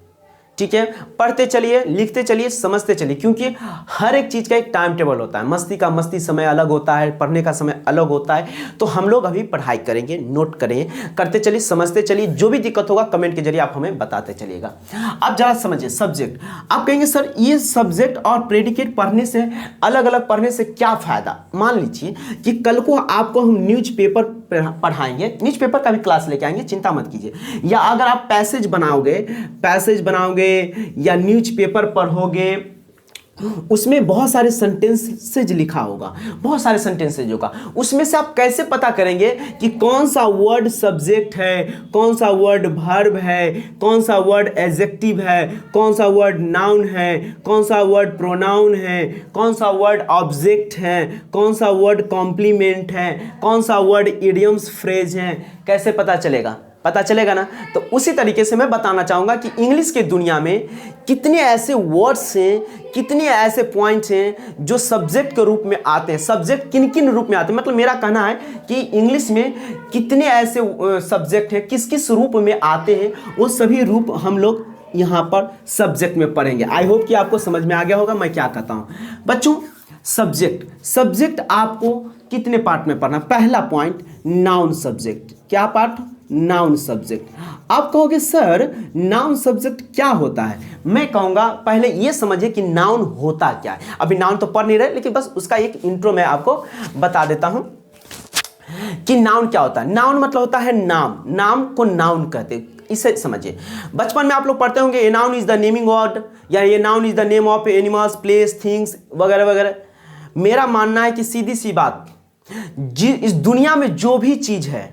ठीक है। पढ़ते चलिए, लिखते चलिए, समझते चलिए, क्योंकि हर एक चीज का एक टाइम टेबल होता है। मस्ती समय अलग होता है, पढ़ने का समय अलग होता है। तो हम लोग अभी पढ़ाई करेंगे, नोट करते चलिए, समझते चलिए। जो भी दिक्कत होगा कमेंट के जरिए आप हमें बताते चलिएगा। अब जरा समझिए सब्जेक्ट। आप कहेंगे सर ये सब्जेक्ट और प्रेडिकेट पढ़ने से, अलग अलग पढ़ने से क्या फायदा? मान लीजिए कि कल को आपको हम न्यूज़पेपर पढ़ाएंगे, न्यूज़पेपर का भी क्लास लेके आएंगे, चिंता मत कीजिए। या अगर आप पैसेज बनाओगे या न्यूज़पेपर पढ़ोगे, उसमें बहुत सारे सेंटेंसेज लिखा होगा, बहुत सारे सेंटेंसेज होगा। उसमें से आप कैसे पता करेंगे कि कौन सा वर्ड सब्जेक्ट है, कौन सा वर्ड वर्ब है, कौन सा वर्ड एडजेक्टिव है, कौन सा वर्ड नाउन है, कौन सा वर्ड प्रोनाउन है, कौन सा वर्ड ऑब्जेक्ट है, कौन सा वर्ड कॉम्प्लीमेंट है, कौन सा वर्ड इडियम्स फ्रेज है? कैसे पता चलेगा? पता चलेगा ना। तो उसी तरीके से मैं बताना चाहूँगा कि इंग्लिश के दुनिया में कितने ऐसे वर्ड्स हैं, कितने ऐसे पॉइंट्स हैं जो सब्जेक्ट के रूप में आते हैं। सब्जेक्ट किन किन रूप में आते हैं, मतलब मेरा कहना है कि इंग्लिश में कितने ऐसे सब्जेक्ट हैं, किस किस रूप में आते हैं, वो सभी रूप हम लोग यहाँ पर सब्जेक्ट में पढ़ेंगे। आई होप कि आपको समझ में आ गया होगा मैं क्या कहता हूँ। बच्चों सब्जेक्ट आपको कितने पार्ट में पढ़ना? पहला पॉइंट नाउन सब्जेक्ट। क्या पार्ट? Noun subject. आप कहोगे सर नाउन सब्जेक्ट क्या होता है? मैं कहूँगा पहले ये समझिए कि नाउन होता क्या है। अभी नाउन तो पढ़ नहीं रहे, लेकिन बस उसका एक इंट्रो मैं आपको बता देता हूँ। कि नाउन क्या होता है। नाउन मतलब होता है नाम, नाम को नाउन कहते हैं, इसे समझिए। बचपन में आप लोग पढ़ते होंगे a noun is the naming word, या ये noun is the name of animals, place, things वगैरह वगैरह। मेरा मानना है कि सीधी सी बात, इस दुनिया में जो भी चीज है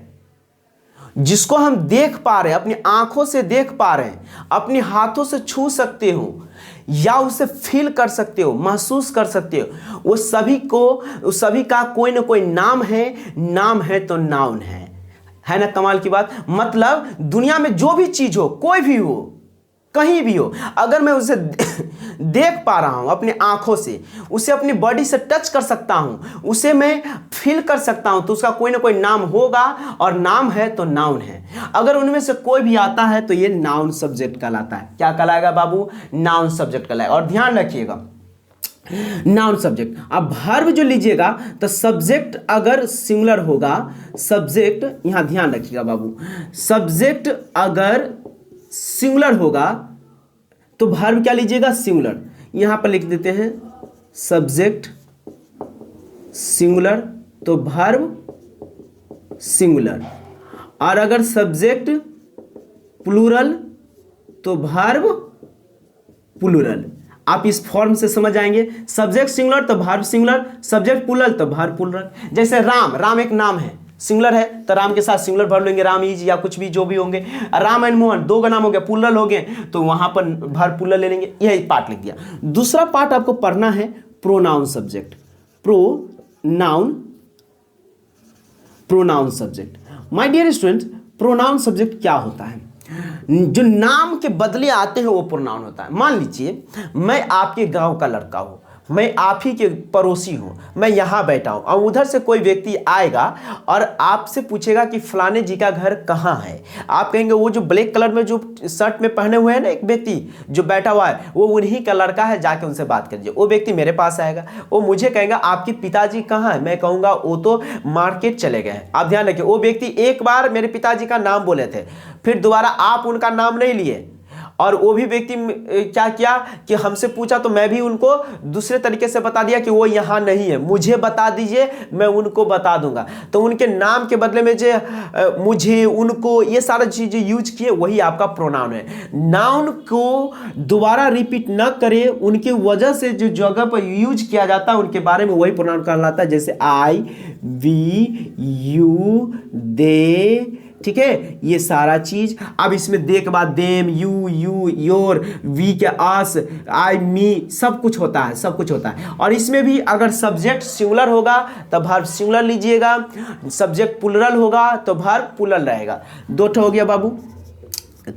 जिसको हम देख पा रहे हैं, अपनी आंखों से देख पा रहे हैं, अपने हाथों से छू सकते हो, या उसे फील कर सकते हो, महसूस कर सकते हो, वो सभी का कोई ना कोई नाम है। नाम है तो नाउन है ना। कमाल की बात। मतलब दुनिया में जो भी चीज हो, कोई भी हो, कहीं भी हो, अगर मैं उसे देख पा रहा हूं अपनी आंखों से, उसे अपनी बॉडी से टच कर सकता हूं, उसे मैं फील कर सकता हूं, तो उसका कोई ना कोई नाम होगा, और नाम है तो नाउन है। अगर उनमें से कोई भी आता है तो ये नाउन सब्जेक्ट कहलाता है। क्या कहलाएगा बाबू? नाउन सब्जेक्ट कहलाएगा। और ध्यान रखिएगा, नाउन सब्जेक्ट। अब वर्ब जो लीजिएगा तो सब्जेक्ट अगर सिंगुलर होगा, सब्जेक्ट, यहां ध्यान रखिएगा बाबू, सब्जेक्ट अगर सिंगुलर होगा तो वर्ब क्या लीजिएगा? सिंगुलर। यहां पर लिख देते हैं सब्जेक्ट सिंगुलर तो वर्ब सिंगुलर, और अगर सब्जेक्ट प्लूरल तो वर्ब प्लूरल। आप इस फॉर्म से समझ आएंगे, सब्जेक्ट सिंगुलर तो वर्ब सिंगुलर, सब्जेक्ट प्लूरल तो वर्ब प्लूरल। जैसे राम, राम एक नाम है, सिंगुलर है तो राम के साथ सिंगुलर वर्ब लेंगे, राम इज, या कुछ भी जो भी होंगे। राम एंड मोहन दो का नाम हो गया, प्लूरल हो गए, तो वहां पर वर्ब प्लूरल ले लेंगे। यह पार्ट लिख दिया। दूसरा पार्ट आपको पढ़ना है pronoun subject. Pronoun subject. My dear student, pronoun subject क्या होता है? जो नाम के बदले आते हैं वो प्रोनाउन होता है। मान लीजिए मैं आपके गांव का लड़का हूं, मैं आप ही के पड़ोसी हूं, मैं यहां बैठा हूं, और उधर से कोई व्यक्ति आएगा और आपसे पूछेगा कि फलाने जी का घर कहां है। आप कहेंगे वो जो ब्लैक कलर में जो शर्ट में पहने हुए हैं ना एक व्यक्ति जो बैठा हुआ है, वो उन्हीं का लड़का है, जाके उनसे बात कीजिए। वो व्यक्ति मेरे पास आएगा, वो मुझे कहेगा आपके पिताजी कहां है। मैं कहूंगा वो तो मार्केट चले गए हैं। आप ध्यान रखिए, वो व्यक्ति एक बार मेरे पिताजी का नाम बोले थे, फिर दोबारा आप उनका नाम नहीं लिए, और वो भी व्यक्ति क्या किया कि हमसे पूछा, तो मैं भी उनको दूसरे तरीके से बता दिया कि वो यहाँ नहीं है, मुझे बता दीजिए, मैं उनको बता दूंगा। तो उनके नाम के बदले में जो मुझे, उनको, ये सारा चीजें यूज किए, वही आपका प्रोनाउन है। नाउन को दोबारा रिपीट न करे, उनकी वजह से जो जगह पर यूज किया जाता है उनके बारे में, वही प्रोनाउन कहलाता है। जैसे आई, वी, यू, दे, ठीक है, ये सारा चीज। अब इसमें दे के बाद देम, यू, योर, वी के आस, आई, मी, सब कुछ होता है, सब कुछ होता है। और इसमें भी अगर सब्जेक्ट सिंगुलर होगा तो वर्ब सिंगुलर लीजिएगा, सब्जेक्ट प्लूरल होगा तो वर्ब प्लूरल रहेगा। दो ठो हो गया बाबू।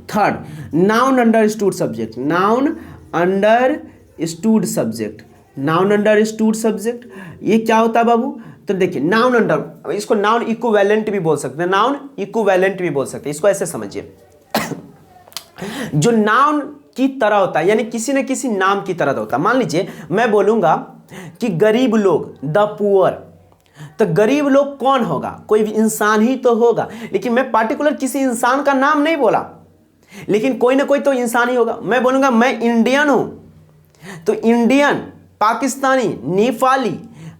Third, noun understood subject. Noun understood subject, noun understood subject, ये क्या होता है बाबू? तो देखिए, नाउन अंडर, इसको नाउन इक्विवेलेंट भी बोल सकते हैं, नाउन इक्विवेलेंट भी बोल सकते हैं। इसको ऐसे समझिए, जो नाउन की तरह होता है, यानी किसी न किसी नाम की तरह होता है। मान लीजिए मैं बोलूंगा कि गरीब लोग, द पुअर, तो गरीब लोग कौन होगा? कोई भी इंसान ही तो होगा, लेकिन मैं पार्टिकुलर किसी इंसान का नाम नहीं बोला, लेकिन कोई ना कोई तो इंसान ही होगा। मैं बोलूंगा मैं इंडियन हूं, तो Indian, Pakistani, Nepali,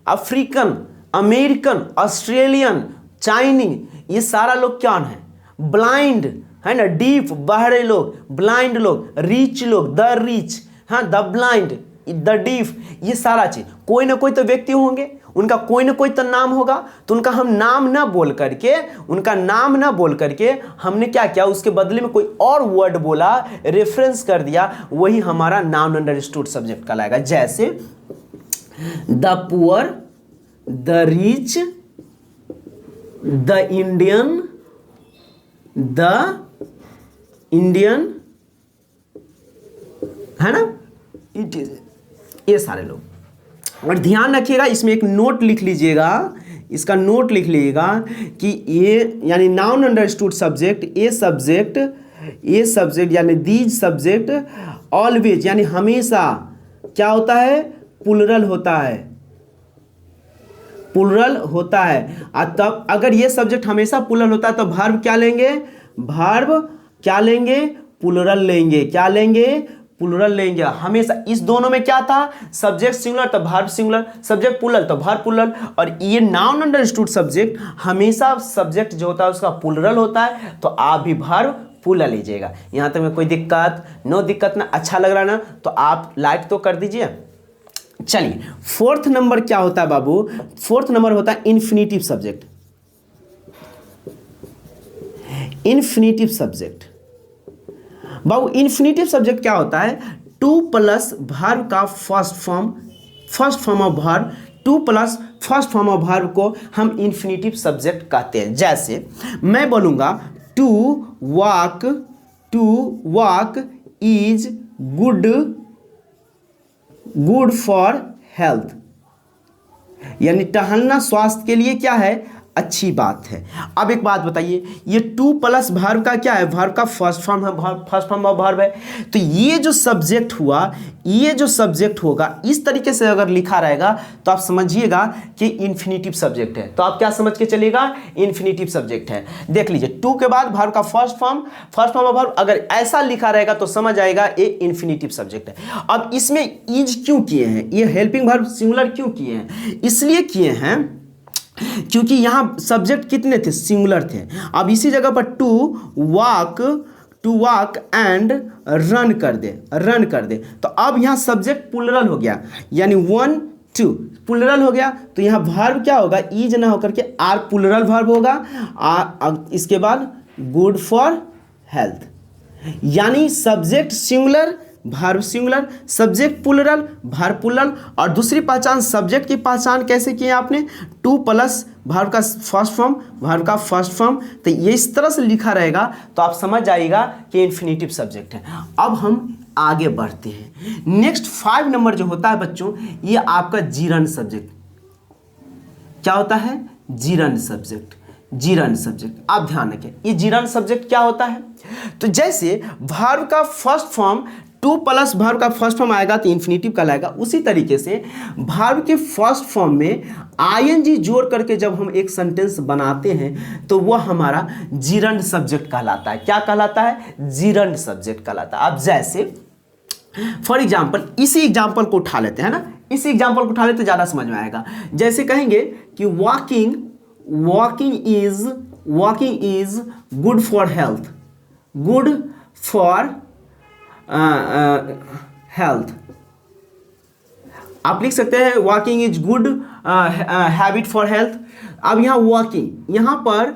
African, American, Australian, Chinese, ये सारा लोग क्या है? ब्लाइंड है ना, डीफ, बहरे लोग, ब्लाइंड लोग, रिच लोग, द रिच, हाँ, द ब्लाइंड, द डीफ, ये सारा चीज। कोई ना कोई तो व्यक्ति होंगे, उनका कोई ना कोई तो नाम होगा, तो उनका हम नाम ना बोल करके, उनका नाम ना बोल करके हमने क्या किया, उसके बदले में कोई और वर्ड बोला, रेफरेंस कर दिया, वही हमारा नाउन अंडरस्टूड सब्जेक्ट कहलाएगा। जैसे the poor, the rich, the Indian, है ना, ये सारे लोग। और ध्यान रखिएगा, इसमें एक नोट लिख लीजिएगा, इसका नोट लिख लीजिएगा कि ये यानी नाउन अंडरस्टूड सब्जेक्ट, ये सब्जेक्ट यानी दीज सब्जेक्ट ऑलवेज यानी हमेशा क्या होता है? प्लूरल होता है, प्लूरल होता है। तब अगर ये सब्जेक्ट हमेशा प्लूरल होता है तो वर्ब क्या लेंगे? वर्ब क्या लेंगे? प्लूरल लेंगे। क्या लेंगे? प्लूरल लेंगे हमेशा। इस दोनों में क्या था, सब्जेक्ट सिंगुलर तो वर्ब सिंगुलर, सब्जेक्ट प्लूरल तो वर्ब प्लूरल। और ये नाउन अंडरस्टूड सब्जेक्ट हमेशा सब्जेक्ट जो होता है उसका प्लूरल होता है, तो आप भी वर्ब प्लूरल लीजिएगा। यहाँ तक में कोई दिक्कत, नो दिक्कत ना, अच्छा लग रहा ना, तो आप लाइक तो कर दीजिए। चलिए फोर्थ नंबर क्या होता है बाबू, फोर्थ नंबर होता है इन्फिनिटिव सब्जेक्ट। इन्फिनिटिव सब्जेक्ट बाबू, इन्फिनिटिव सब्जेक्ट क्या होता है, टू प्लस वर्ब का first form of verb, to plus first form of verb को हम इन्फिनिटिव सब्जेक्ट कहते हैं। जैसे मैं बोलूंगा to walk is good for health, यानी टहलना स्वास्थ्य के लिए क्या है, अच्छी बात है। अब एक बात बताइए, ये टू प्लस वर्ब का क्या है, वर्ब का फर्स्ट फॉर्म है, फर्स्ट फॉर्म ऑफ वर्ब है। तो ये जो सब्जेक्ट हुआ, ये जो सब्जेक्ट होगा, इस तरीके से अगर लिखा रहेगा तो आप समझिएगा कि इन्फिनिटिव सब्जेक्ट है। तो आप क्या समझ के चलिएगा, इन्फिनिटिव सब्जेक्ट है। देख लीजिए, टू के बाद वर्ब का फर्स्ट फॉर्म ऑफ वर्ब, अगर ऐसा लिखा रहेगा तो समझ आएगा ये इन्फिनिटिव सब्जेक्ट है। अब इसमें इज क्यों किए हैं, ये हेल्पिंग वर्ब सिंगुलर क्यों किए हैं, इसलिए किए हैं क्योंकि यहां सब्जेक्ट कितने थे, सिंगुलर थे। अब इसी जगह पर टू वॉक एंड रन कर दे, तो अब यहां सब्जेक्ट प्लूरल हो गया, यानी 1 2 प्लूरल हो गया। तो यहां वर्ब क्या होगा, इज ना होकर के आर प्लूरल वर्ब होगा। इसके बाद गुड फॉर हेल्थ, यानी subject singular verb singular, subject plural verb plural. और दूसरी पहचान, सब्जेक्ट की पहचान कैसे की है आपने, टू प्लस वर्ब का फर्स्ट फॉर्म, वर्ब का फर्स्ट फॉर्म। तो ये इस तरह से लिखा रहेगा तो आप समझ जाइएगा कि इन्फिनिटिव सब्जेक्ट है। अब हम आगे बढ़ते हैं। नेक्स्ट 5 नंबर जो होता है बच्चों, ये आपका जीरन सब्जेक्ट। क्या होता है, जीरन सब्जेक्ट। आप ध्यान रखें, ये जीरन सब्जेक्ट क्या होता है, तो जैसे वर्ब का first form, to plus verb का फर्स्ट फॉर्म आएगा तो इन्फिनिटिव कहलाएगा। उसी तरीके से वर्ब के फर्स्ट फॉर्म में आईएनजी जोड़ करके जब हम एक सेंटेंस बनाते हैं तो वह हमारा जीरंड सब्जेक्ट कहलाता है। क्या कहलाता है, जीरंड सब्जेक्ट कहलाता है। अब जैसे फॉर एग्जाम्पल, इसी एग्जाम्पल को उठा लेते हैं ना, इसी एग्जाम्पल को उठा लेते ज़्यादा समझ में आएगा। जैसे कहेंगे कि walking is good for health, good for health. आप लिख सकते हैं walking is good habit for health. अब यहाँ वॉकिंग, यहाँ पर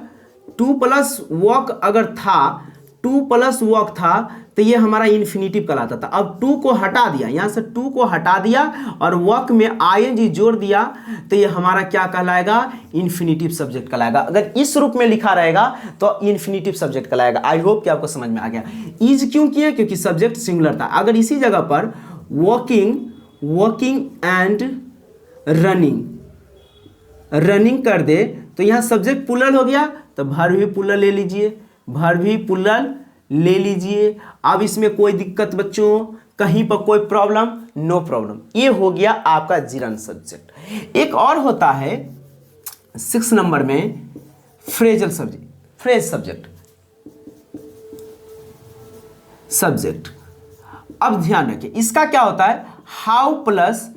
टू प्लस वॉक अगर था, टू प्लस वॉक था तो ये हमारा इन्फिनिटिव कहलाता था। अब टू को हटा दिया, यहाँ से टू को हटा दिया और वॉक में आईएनजी जोड़ दिया तो ये हमारा क्या कहलाएगा, इन्फिनिटिव सब्जेक्ट कहलाएगा। अगर इस रूप में लिखा रहेगा तो इन्फिनिटिव सब्जेक्ट कहलाएगा। आई होप कि आपको समझ में आ गया। इज क्यों किए, क्योंकि सब्जेक्ट सिंगुलर था। अगर इसी जगह पर वॉकिंग एंड रनिंग कर दे तो यहाँ सब्जेक्ट प्लूरल हो गया, तो वर्ब भी प्लूरल ले लीजिए। अब इसमें कोई दिक्कत बच्चों, कहीं पर कोई प्रॉब्लम, नो प्रॉब्लम। ये हो गया आपका जीरन सब्जेक्ट। एक और होता है 6 नंबर में फ्रेज सब्जेक्ट। अब ध्यान रखिए, इसका क्या होता है, हाउ प्लस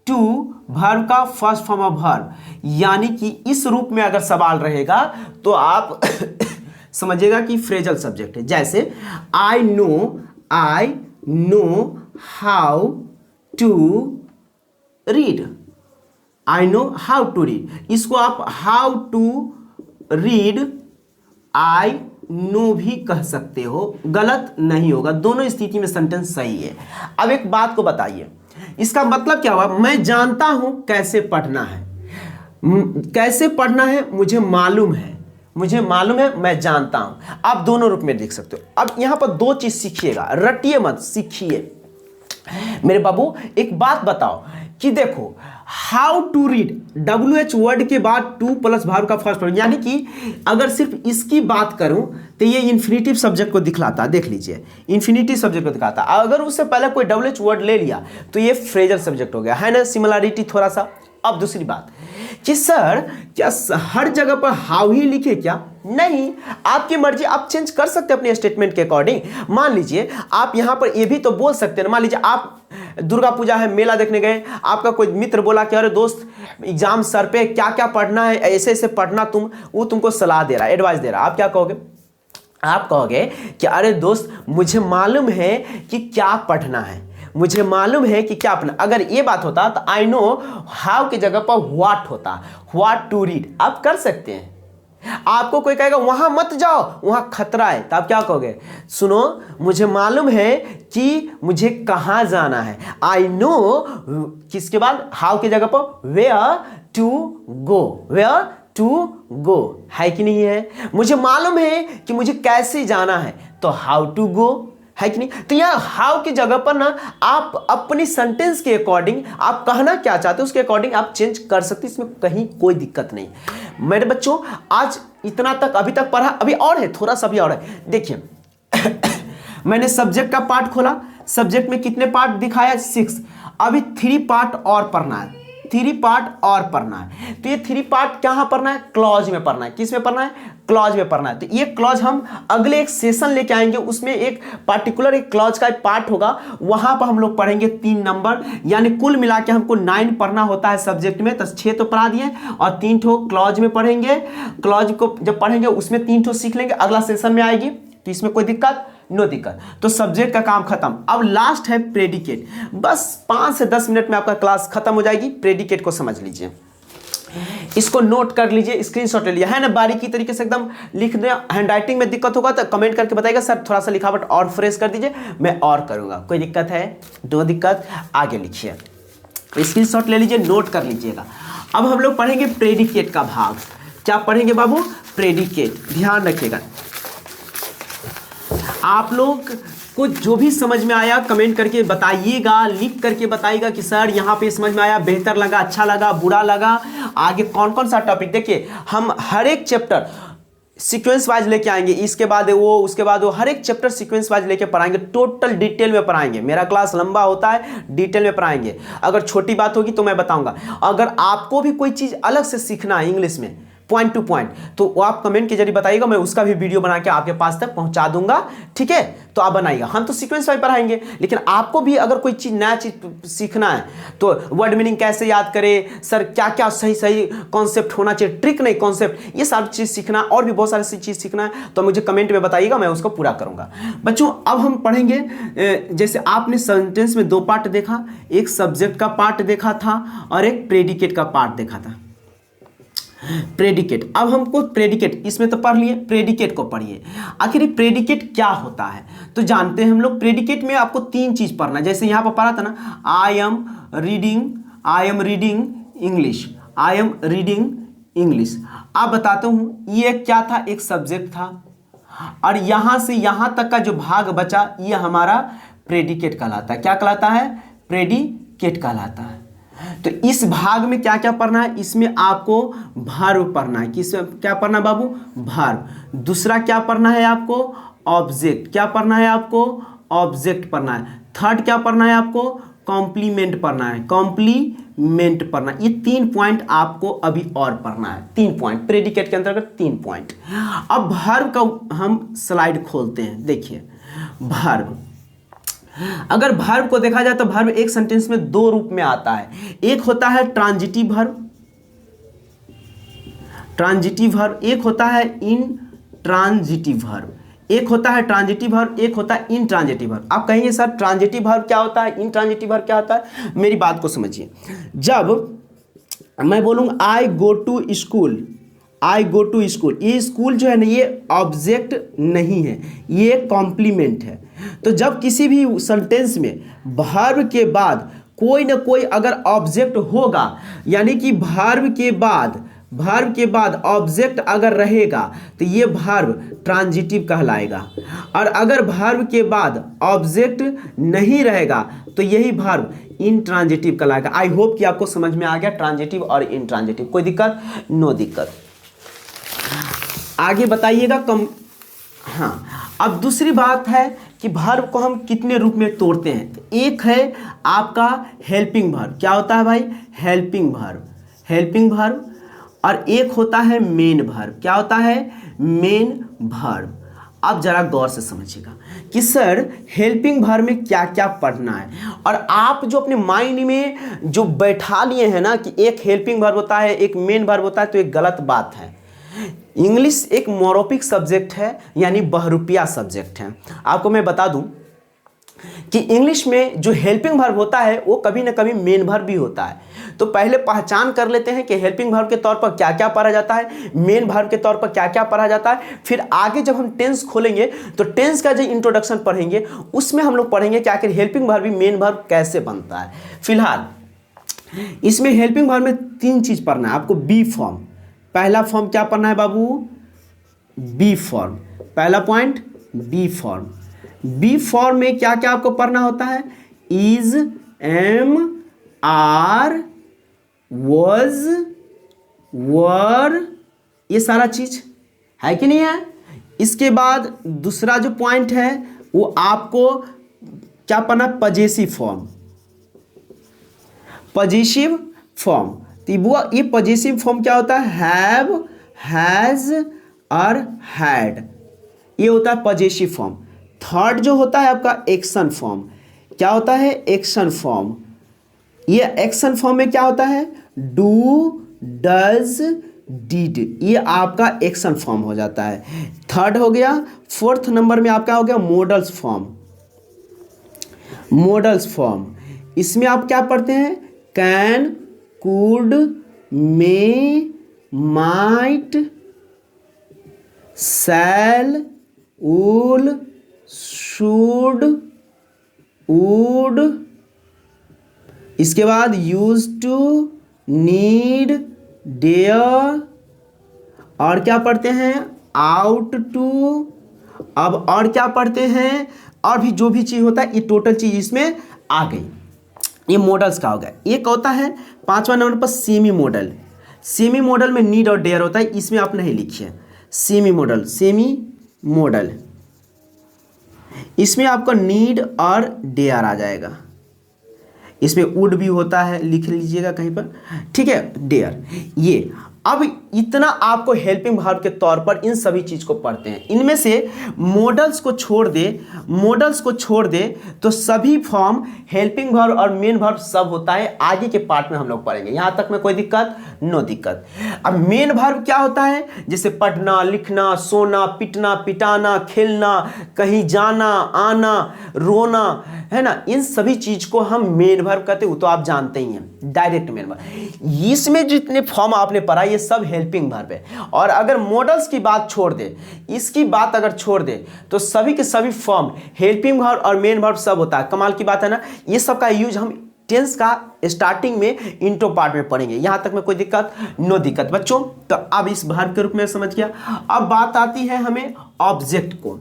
टू वर्ब का फर्स्ट फॉर्म ऑफ वर्ब, यानी कि इस रूप में अगर सवाल रहेगा तो आप समझिएगा कि फ्रेजल सब्जेक्ट है। जैसे I know how to read, इसको आप how to read I know भी कह सकते हो, गलत नहीं होगा, दोनों स्थिति में सेंटेंस सही है। अब एक बात को बताइए, इसका मतलब क्या हुआ, मैं जानता हूं कैसे पढ़ना है, मुझे मालूम है, मैं जानता हूं। आप दोनों रूप में देख सकते हो। अब यहां पर 2 चीज सीखिएगा, रटिए मत, सीखिए। मेरे बाबू एक बात बताओ कि देखो, how to read, WH word के बाद टू प्लस वर्ब का फर्स्ट फॉर्म, यानी कि अगर सिर्फ इसकी बात करूं तो ये इन्फिनिटिव सब्जेक्ट को दिखलाता, देख लीजिए, इन्फिनिटिव सब्जेक्ट को दिखाता। अगर उससे पहले कोई WH वर्ड ले लिया तो ये फ्रेजल सब्जेक्ट हो गया, है ना, सिमिलरिटी थोड़ा सा। अब दूसरी बात कि सर क्या हर जगह पर हाउ ही लिखे क्या? नहीं, आपकी मर्जी, आप चेंज कर सकते हैं अपने स्टेटमेंट के अकॉर्डिंग। मान लीजिए आप यहां पर ये भी तो बोल सकते हैं, मान लीजिए आप दुर्गा पूजा है, मेला देखने गए, आपका कोई मित्र बोला कि अरे दोस्त एग्जाम सर पे क्या क्या पढ़ना है, ऐसे ऐसे पढ़ना तुम, वो तुमको सलाह दे रहा है, एडवाइस दे रहा है, आप क्या कहोगे? आप कहोगे कि अरे दोस्त मुझे मालूम है कि क्या पढ़ना है, मुझे मालूम है कि क्या पढ़ना। अगर ये बात होता तो आई नो हाउ की जगह पर व्हाट होता, व्हाट टू रीड, आप कर सकते हैं। आपको कोई कहेगा वहां मत जाओ, वहां खतरा है, तो आप क्या कहोगे? सुनो, मुझे मालूम है कि मुझे कहां जाना है, आई नो, किसके बाद हाउ की जगह पर where to go, where to go, है कि नहीं है? मुझे मालूम है कि मुझे कैसे जाना है, तो हाउ टू गो, है कि नहीं? तो यह हाउ की जगह पर ना आप अपनी सेंटेंस के अकॉर्डिंग आप कहना क्या चाहते हो उसके अकॉर्डिंग आप चेंज कर सकते, इसमें कहीं कोई दिक्कत नहीं। मेरे बच्चों आज इतना तक अभी तक पढ़ा, अभी और है, थोड़ा सा भी और है। देखिए मैंने सब्जेक्ट का पार्ट खोला, सब्जेक्ट में कितने पार्ट दिखाया? 6। अभी 3 पार्ट और पढ़ना है, 3 पार्ट और पढ़ना है। तो ये 3 पार्ट कहां पढ़ना है? क्लॉज में पढ़ना है। किस में पढ़ना है? क्लॉज में पढ़ना है। तो ये क्लॉज हम अगले एक सेशन लेके आएंगे, उसमें एक पार्टिकुलर एक क्लॉज का एक पार्ट होगा, वहां पर हम लोग पढ़ेंगे 3 नंबर, यानी कुल मिला के हमको 9 पढ़ना होता है सब्जेक्ट में, तो 6 तो पढ़ा दिए और 3 ठो क्लॉज में पढ़ेंगे। क्लॉज को जब पढ़ेंगे उसमें 3 ठो सीख लेंगे, अगला सेशन में आएगी, तो इसमें कोई दिक्कत नो दिक्कत। तो सब्जेक्ट का काम खत्म। अब लास्ट है प्रेडिकेट, बस 5 से 10 मिनट में आपका क्लास खत्म हो जाएगी। प्रेडिकेट को समझ लीजिए, इसको नोट कर लीजिए, स्क्रीनशॉट ले लिया है ना, बारीकी तरीके से एकदम लिख दे। हैंडराइटिंग में दिक्कत होगा तो कमेंट करके बताइएगा, सर थोड़ा सा लिखावट और फ्रेश कर दीजिए, मैं और करूंगा। कोई दिक्कत है? नो दिक्कत, आगे लिखिए, स्क्रीनशॉट ले लीजिए, नोट कर लीजिएगा। अब हम लोग पढ़ेंगे प्रेडिकेट का भाग। क्या पढ़ेंगे बाबू? प्रेडिकेट। ध्यान रखिएगा, आप लोग को जो भी समझ में आया कमेंट करके बताइएगा, लिख करके बताइएगा कि सर यहाँ पे समझ में आया, बेहतर लगा, अच्छा लगा, बुरा लगा। आगे कौन कौन सा टॉपिक, देखिए हम हर एक चैप्टर सीक्वेंस वाइज लेके आएंगे, इसके बाद वो उसके बाद वो, हर एक चैप्टर सीक्वेंस वाइज लेके पढ़ाएंगे, टोटल डिटेल में पढ़ाएंगे। मेरा क्लास लंबा होता है, डिटेल में पढ़ाएंगे। अगर छोटी बात होगी तो मैं बताऊंगा। अगर आपको भी कोई चीज़ अलग से सीखना है इंग्लिश में पॉइंट टू पॉइंट, तो वो आप कमेंट के जरिए बताइएगा, मैं उसका भी वीडियो बना के आपके पास तक पहुंचा दूंगा, ठीक है? तो आप बनाइएगा, हम तो सीक्वेंस वाइज पढ़ाएंगे, लेकिन आपको भी अगर कोई चीज़ नया चीज़ सीखना है तो वर्ड मीनिंग कैसे याद करें, सर क्या क्या सही सही कॉन्सेप्ट होना चाहिए, ट्रिक नहीं कॉन्सेप्ट, ये सारी चीज़ सीखना और भी बहुत सारी चीज़ सीखना है, तो मुझे कमेंट में बताइएगा, मैं उसको पूरा करूँगा। बच्चों अब हम पढ़ेंगे, जैसे आपने सेंटेंस में 2 पार्ट देखा, एक सब्जेक्ट का पार्ट देखा था और एक प्रेडिकेट का पार्ट देखा था। प्रेडिकेट, अब हमको प्रेडिकेट, इसमें तो पढ़ लिए, प्रेडिकेट को पढ़िए। आखिर ये प्रेडिकेट क्या होता है तो जानते हैं हम लोग। प्रेडिकेट में आपको 3 चीज पढ़ना, जैसे यहां पर पढ़ा था ना, I am reading English, I am reading English. आप बताता हूं ये क्या था, एक सब्जेक्ट था, और यहां से यहां तक का जो भाग बचा ये हमारा प्रेडिकेट कहलाता है। क्या कहलाता है? प्रेडिकेट कहलाता है। तो इस भाग में क्या क्या पढ़ना है, इसमें आपको वर्ब पढ़ना है। किस क्या पढ़ना बाबू? वर्ब। दूसरा क्या पढ़ना है आपको? ऑब्जेक्ट। क्या पढ़ना है आपको? ऑब्जेक्ट पढ़ना है। थर्ड क्या पढ़ना है आपको? कॉम्प्लीमेंट पढ़ना है, कॉम्प्लीमेंट पढ़ना है। ये 3 पॉइंट आपको अभी और पढ़ना है, 3 पॉइंट प्रेडिकेट के अंतर्गत 3 पॉइंट। अब वर्ब का हम स्लाइड खोलते हैं, देखिए वर्ब। अगर वर्ब को देखा जाए तो वर्ब एक सेंटेंस में 2 रूप में आता है। एक होता है ट्रांजिटिव वर्ब, ट्रांजिटिव वर्ब, एक होता है इनट्रांजिटिव वर्ब। एक होता है ट्रांजिटिव वर्ब, एक होता है इनट्रांजिटिव वर्ब। आप कहेंगे सर ट्रांजिटिव वर्ब क्या होता है, इनट्रांजिटिव वर्ब क्या होता है? मेरी बात को समझिए। जब मैं बोलूँगा I go to school, I go to school, ये स्कूल जो है ना ये ऑब्जेक्ट नहीं है, ये कॉम्प्लीमेंट है। तो जब किसी भी सेंटेंस में वर्ब के बाद कोई ना कोई अगर ऑब्जेक्ट होगा, यानी कि वर्ब के बाद ऑब्जेक्ट अगर रहेगा तो ये वर्ब ट्रांजिटिव कहलाएगा, और अगर वर्ब के बाद ऑब्जेक्ट नहीं रहेगा तो यही वर्ब इनट्रांजिटिव कहलाएगा। आई होप कि आपको समझ में आ गया ट्रांजिटिव और इनट्रांजिटिव। कोई दिक्कत? नो दिक्कत। आगे बताइएगा कम। हाँ, अब दूसरी बात है कि वर्ब को हम कितने रूप में तोड़ते हैं। एक है आपका हेल्पिंग वर्ब। क्या होता है भाई? Helping verb. हेल्पिंग वर्ब और एक होता है मेन वर्ब। क्या होता है? Main verb. अब जरा गौर से समझिएगा कि सर हेल्पिंग वर्ब में क्या क्या पढ़ना है, और आप जो अपने माइंड में जो बैठा लिए हैं ना कि एक हेल्पिंग वर्ब होता है, एक मेन वर्ब होता है, तो एक गलत बात है। इंग्लिश एक मोरोपिक सब्जेक्ट है, यानी बहुरूपिया सब्जेक्ट है। आपको मैं बता दूं कि इंग्लिश में जो हेल्पिंग वर्ब होता है वो कभी ना कभी मेन वर्ब भी होता है। तो पहले पहचान कर लेते हैं कि हेल्पिंग वर्ब के तौर पर क्या क्या पढ़ा जाता है, मेन वर्ब के तौर पर क्या क्या पढ़ा जाता है। फिर आगे जब हम टेंस खोलेंगे तो टेंस का जो इंट्रोडक्शन पढ़ेंगे उसमें हम लोग पढ़ेंगे कि आखिर हेल्पिंग वर्ब भी मेन वर्ब कैसे बनता है। फिलहाल इसमें हेल्पिंग वर्ब में 3 चीज पढ़ना है आपको। बी फॉर्म, पहला फॉर्म क्या पढ़ना है बाबू? Be form. पहला point be form. Be form में क्या क्या आपको पढ़ना होता है? Is, am, are, was, were, ये सारा चीज है कि नहीं है। इसके बाद दूसरा जो पॉइंट है वो आपको क्या पढ़ना? Possessive form. पजेसिव फॉर्म, तो ये पजेसिव फॉर्म क्या होता है? हैव, हैज और हैड, ये होता है पजेसिव फॉर्म। थर्ड जो होता है आपका एक्शन फॉर्म। क्या होता है? Action form. ये एक्शन फॉर्म में क्या होता है? डू, डज, डिड, ये आपका एक्शन फॉर्म हो जाता है। थर्ड हो गया। फोर्थ नंबर में आपका हो गया मॉडल्स फॉर्म। मॉडल्स फॉर्म, इसमें आप क्या पढ़ते हैं? Can, could, may, might, shall, will, should, would, इसके बाद यूज टू, नीड, डेयर, और क्या पढ़ते हैं? Ought to. अब और क्या पढ़ते हैं? और भी जो भी चीज होता है, ये टोटल चीज इसमें आ गई। ये मॉडल्स का हो गया। एक होता है 5वां नंबर पर सेमी मॉडल। सेमी मॉडल में नीड और डेयर होता है, इसमें आप नहीं लिखिए। सेमी मॉडल, सेमी मॉडल, इसमें आपका नीड और डेयर आ जाएगा। इसमें वुड भी होता है, लिख लीजिएगा कहीं पर, ठीक है, डेयर। ये अब इतना आपको हेल्पिंग वर्ब के तौर पर इन सभी चीज को पढ़ते हैं। इनमें से मॉडल्स को छोड़ दे, मॉडल्स को छोड़ दे तो सभी फॉर्म हेल्पिंग वर्ब और मेन वर्ब सब होता है। आगे के पार्ट में हम लोग पढ़ेंगे, यहां तक में कोई दिक्कत? नो दिक्कत। अब मेन वर्ब क्या होता है? जैसे पढ़ना, लिखना, सोना, पिटना, पिटाना, खेलना, कहीं जाना, आना, रोना, है ना, इन सभी चीज को हम मेन वर्ब कहते हैं। वो तो आप जानते ही हैं, डायरेक्ट मेन वर्ब। इसमें जितने फॉर्म आपने पढ़ा ये सब हेल्पिंग वर्ब है। और अगर मॉडल्स की बात छोड़ दे, इसकी बात अगर छोड़ दे, तो सभी के सभी फॉर्म हेल्पिंग वर्ब और मेन वर्ब सब होता है। कमाल की बात है ना। ये सब का यूज हम टेंस का स्टार्टिंग में इंट्रो पार्ट में पढ़ेंगे। यहां तक में कोई दिक्कत? नो दिक्कत बच्चों। तो अब इस वर्ब के रूप में समझ गया। अब बात आती है हमें ऑब्जेक्ट को।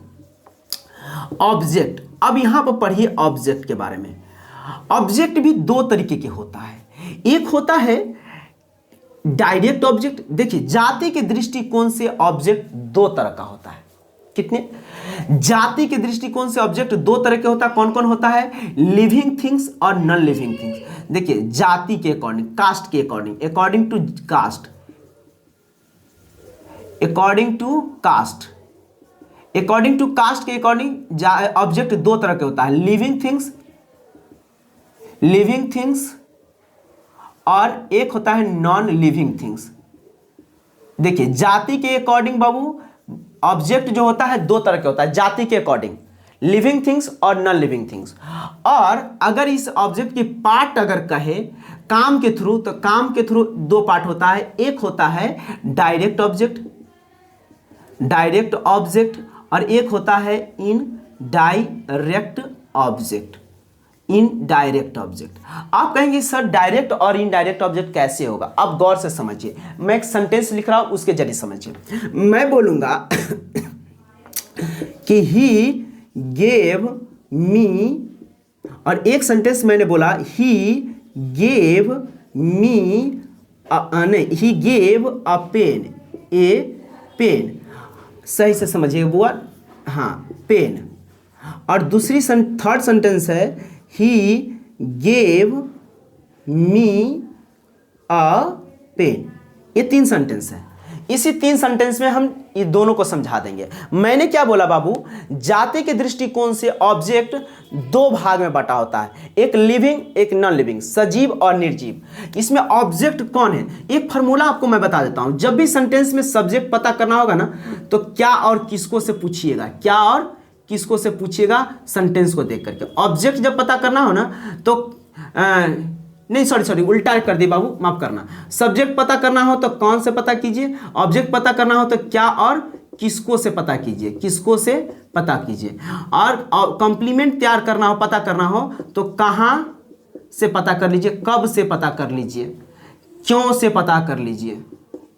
ऑब्जेक्ट, अब यहां पर पढ़िए ऑब्जेक्ट के बारे में। ऑब्जेक्ट भी 2 तरीके के होता है। एक होता है डायरेक्ट ऑब्जेक्ट। देखिए जाति के दृष्टिकोण से ऑब्जेक्ट 2 तरह का होता है। कितने? जाति के दृष्टिकोण से ऑब्जेक्ट 2 तरह के होता है। कौन कौन होता है? लिविंग थिंग्स और नॉन लिविंग थिंग्स। देखिए जाति के अकॉर्डिंग, कास्ट के according, according to caste, according to caste, according to caste के अकॉर्डिंग ऑब्जेक्ट 2 तरह के होता है। लिविंग थिंग्स, लिविंग थिंग्स, और एक होता है नॉन लिविंग थिंग्स। देखिए जाति के अकॉर्डिंग बाबू ऑब्जेक्ट जो होता है 2 तरह के होता है। जाति के अकॉर्डिंग लिविंग थिंग्स और नॉन लिविंग थिंग्स। और अगर इस ऑब्जेक्ट के पार्ट अगर कहे काम के थ्रू, तो काम के थ्रू 2 पार्ट होता है। एक होता है डायरेक्ट ऑब्जेक्ट, डायरेक्ट ऑब्जेक्ट, और एक होता है इनडायरेक्ट ऑब्जेक्ट, इनडायरेक्ट ऑब्जेक्ट। आप कहेंगे सर डायरेक्ट और इनडायरेक्ट ऑब्जेक्ट कैसे होगा? अब गौर से समझिए, मैं एक सेंटेंस लिख रहा हूं उसके जरिए समझिए। मैं बोलूंगा कि ही गेव मी, और एक सेंटेंस मैंने बोला ही गेव मी, नहीं, he gave a pen, a pen. सही से समझिए बुआ, हाँ पेन। और दूसरी थर्ड सेंटेंस है ही गेव मी अ पेन, ये 3 सेंटेंस है। इसी 3 सेंटेंस में हम ये दोनों को समझा देंगे। मैंने क्या बोला बाबू, जाति के दृष्टिकोण से ऑब्जेक्ट 2 भाग में बटा होता है, एक लिविंग एक नॉन लिविंग, सजीव और निर्जीव। इसमें ऑब्जेक्ट कौन है, एक फार्मूला आपको मैं बता देता हूं। जब भी सेंटेंस में सब्जेक्ट पता करना होगा ना, तो क्या और किसको से पूछिएगा, क्या और किसको से पूछिएगा, सेंटेंस को देख करके। ऑब्जेक्ट जब पता करना हो ना तो नहीं सॉरी उल्टा कर दी बाबू, माफ करना। सब्जेक्ट पता करना हो तो कौन से पता कीजिए, ऑब्जेक्ट पता करना हो तो क्या और किसको से पता कीजिए, किसको से पता कीजिए। और कॉम्प्लीमेंट तैयार करना हो, पता करना हो तो कहां से पता कर लीजिए, कब से पता कर लीजिए, क्यों से पता कर लीजिए।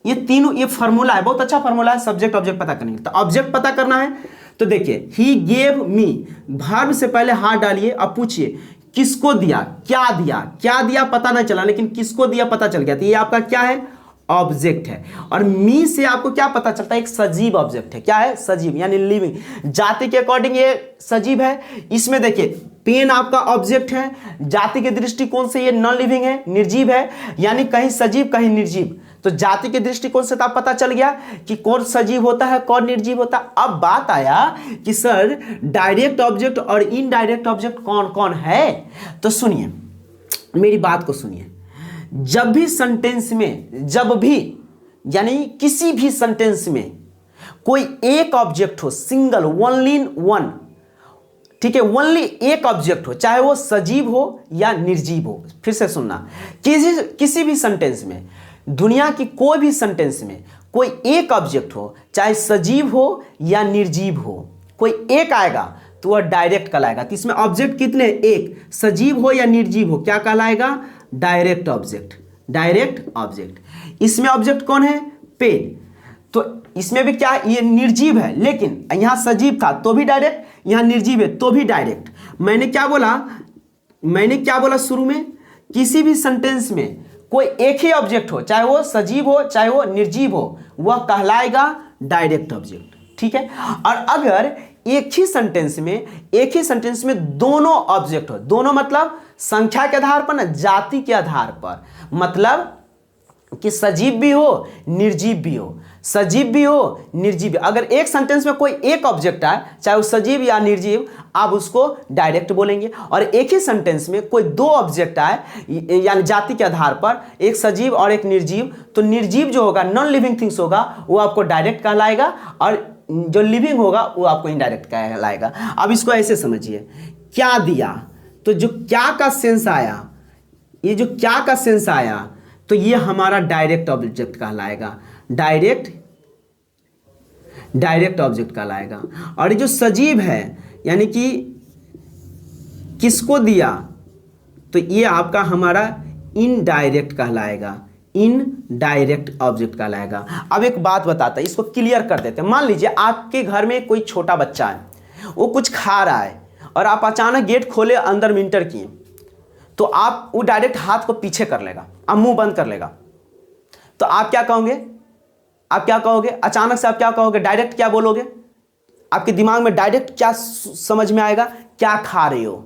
ये तीनों, ये फार्मूला है, बहुत अच्छा फार्मूला है सब्जेक्ट ऑब्जेक्ट पता करने के। तो ऑब्जेक्ट पता करना है तो देखिए, ही गेव मी, वर्ब से पहले हाथ डालिए, अब पूछिए किसको दिया, क्या दिया, क्या दिया पता नहीं चला, लेकिन किसको दिया पता चल गया। तो ये आपका क्या है, ऑब्जेक्ट है। और मी से आपको क्या पता चलता है, एक सजीव ऑब्जेक्ट है। क्या है, सजीव यानी लिविंग। जाति के अकॉर्डिंग ये सजीव है। इसमें देखिए पेन आपका ऑब्जेक्ट है, जाति के दृष्टिकोण से ये नॉन लिविंग है, निर्जीव है, यानी कहीं सजीव कहीं निर्जीव। तो जाति के दृष्टिकोण से तो आप पता चल गया कि कौन सजीव होता है कौन निर्जीव होता है। अब बात आया कि सर डायरेक्ट ऑब्जेक्ट और इनडायरेक्ट ऑब्जेक्ट कौन कौन है। तो सुनिए, मेरी बात को सुनिए। जब भी सेंटेंस में, जब भी यानी किसी भी सेंटेंस में कोई एक ऑब्जेक्ट हो, सिंगल, ओनली इन वन, ठीक है, ओनली एक ऑब्जेक्ट हो, चाहे वो सजीव हो या निर्जीव हो। फिर से सुनना, किसी भी सेंटेंस में, दुनिया की कोई भी सेंटेंस में कोई एक ऑब्जेक्ट हो, चाहे सजीव हो या निर्जीव हो, कोई एक आएगा तो वह डायरेक्ट कहलाएगा। तो इसमें ऑब्जेक्ट कितने, एक, सजीव हो या निर्जीव हो, क्या कहलाएगा, डायरेक्ट ऑब्जेक्ट, डायरेक्ट ऑब्जेक्ट। इसमें ऑब्जेक्ट कौन है, पेन। तो इसमें भी क्या, ये निर्जीव है, लेकिन यहां सजीव था तो भी डायरेक्ट, यहां निर्जीव है तो भी डायरेक्ट। मैंने क्या बोला शुरू में, किसी भी सेंटेंस में कोई एक ही ऑब्जेक्ट हो, चाहे वो सजीव हो चाहे वो निर्जीव हो, वह कहलाएगा डायरेक्ट ऑब्जेक्ट। ठीक है। और अगर एक ही सेंटेंस में दोनों ऑब्जेक्ट हो, दोनों मतलब संख्या के आधार पर ना, जाति के आधार पर, मतलब कि सजीव भी हो निर्जीव भी हो, सजीव भी हो निर्जीव भी। अगर एक सेंटेंस में कोई एक ऑब्जेक्ट आए, चाहे वो सजीव या निर्जीव, आप उसको डायरेक्ट बोलेंगे। और एक ही सेंटेंस में कोई 2 ऑब्जेक्ट आए, यानी जाति के आधार पर, एक सजीव और एक निर्जीव, तो निर्जीव जो होगा, नॉन लिविंग थिंग्स होगा, वो आपको डायरेक्ट कहलाएगा, और जो लिविंग होगा वो आपको इनडायरेक्ट कहलाएगा। अब इसको ऐसे समझिए, क्या दिया, तो जो क्या का सेंस आया, ये जो क्या का सेंस आया, तो ये हमारा डायरेक्ट ऑब्जेक्ट कहलाएगा, डायरेक्ट ऑब्जेक्ट कहलाएगा। और ये जो सजीव है, यानी कि किसको दिया, तो ये आपका हमारा इनडायरेक्ट कहलाएगा, इनडायरेक्ट ऑब्जेक्ट कहलाएगा। अब एक बात बताता है, इसको क्लियर कर देते हैं। मान लीजिए आपके घर में कोई छोटा बच्चा है, वो कुछ खा रहा है, और आप अचानक गेट खोले, अंदर में इंटर किए, तो आप वो डायरेक्ट हाथ को पीछे कर लेगा, अब मुंह बंद कर लेगा, तो आप क्या कहोगे, अचानक से आप क्या कहोगे, डायरेक्ट क्या बोलोगे, आपके दिमाग में डायरेक्ट क्या समझ में आएगा, क्या खा रहे हो,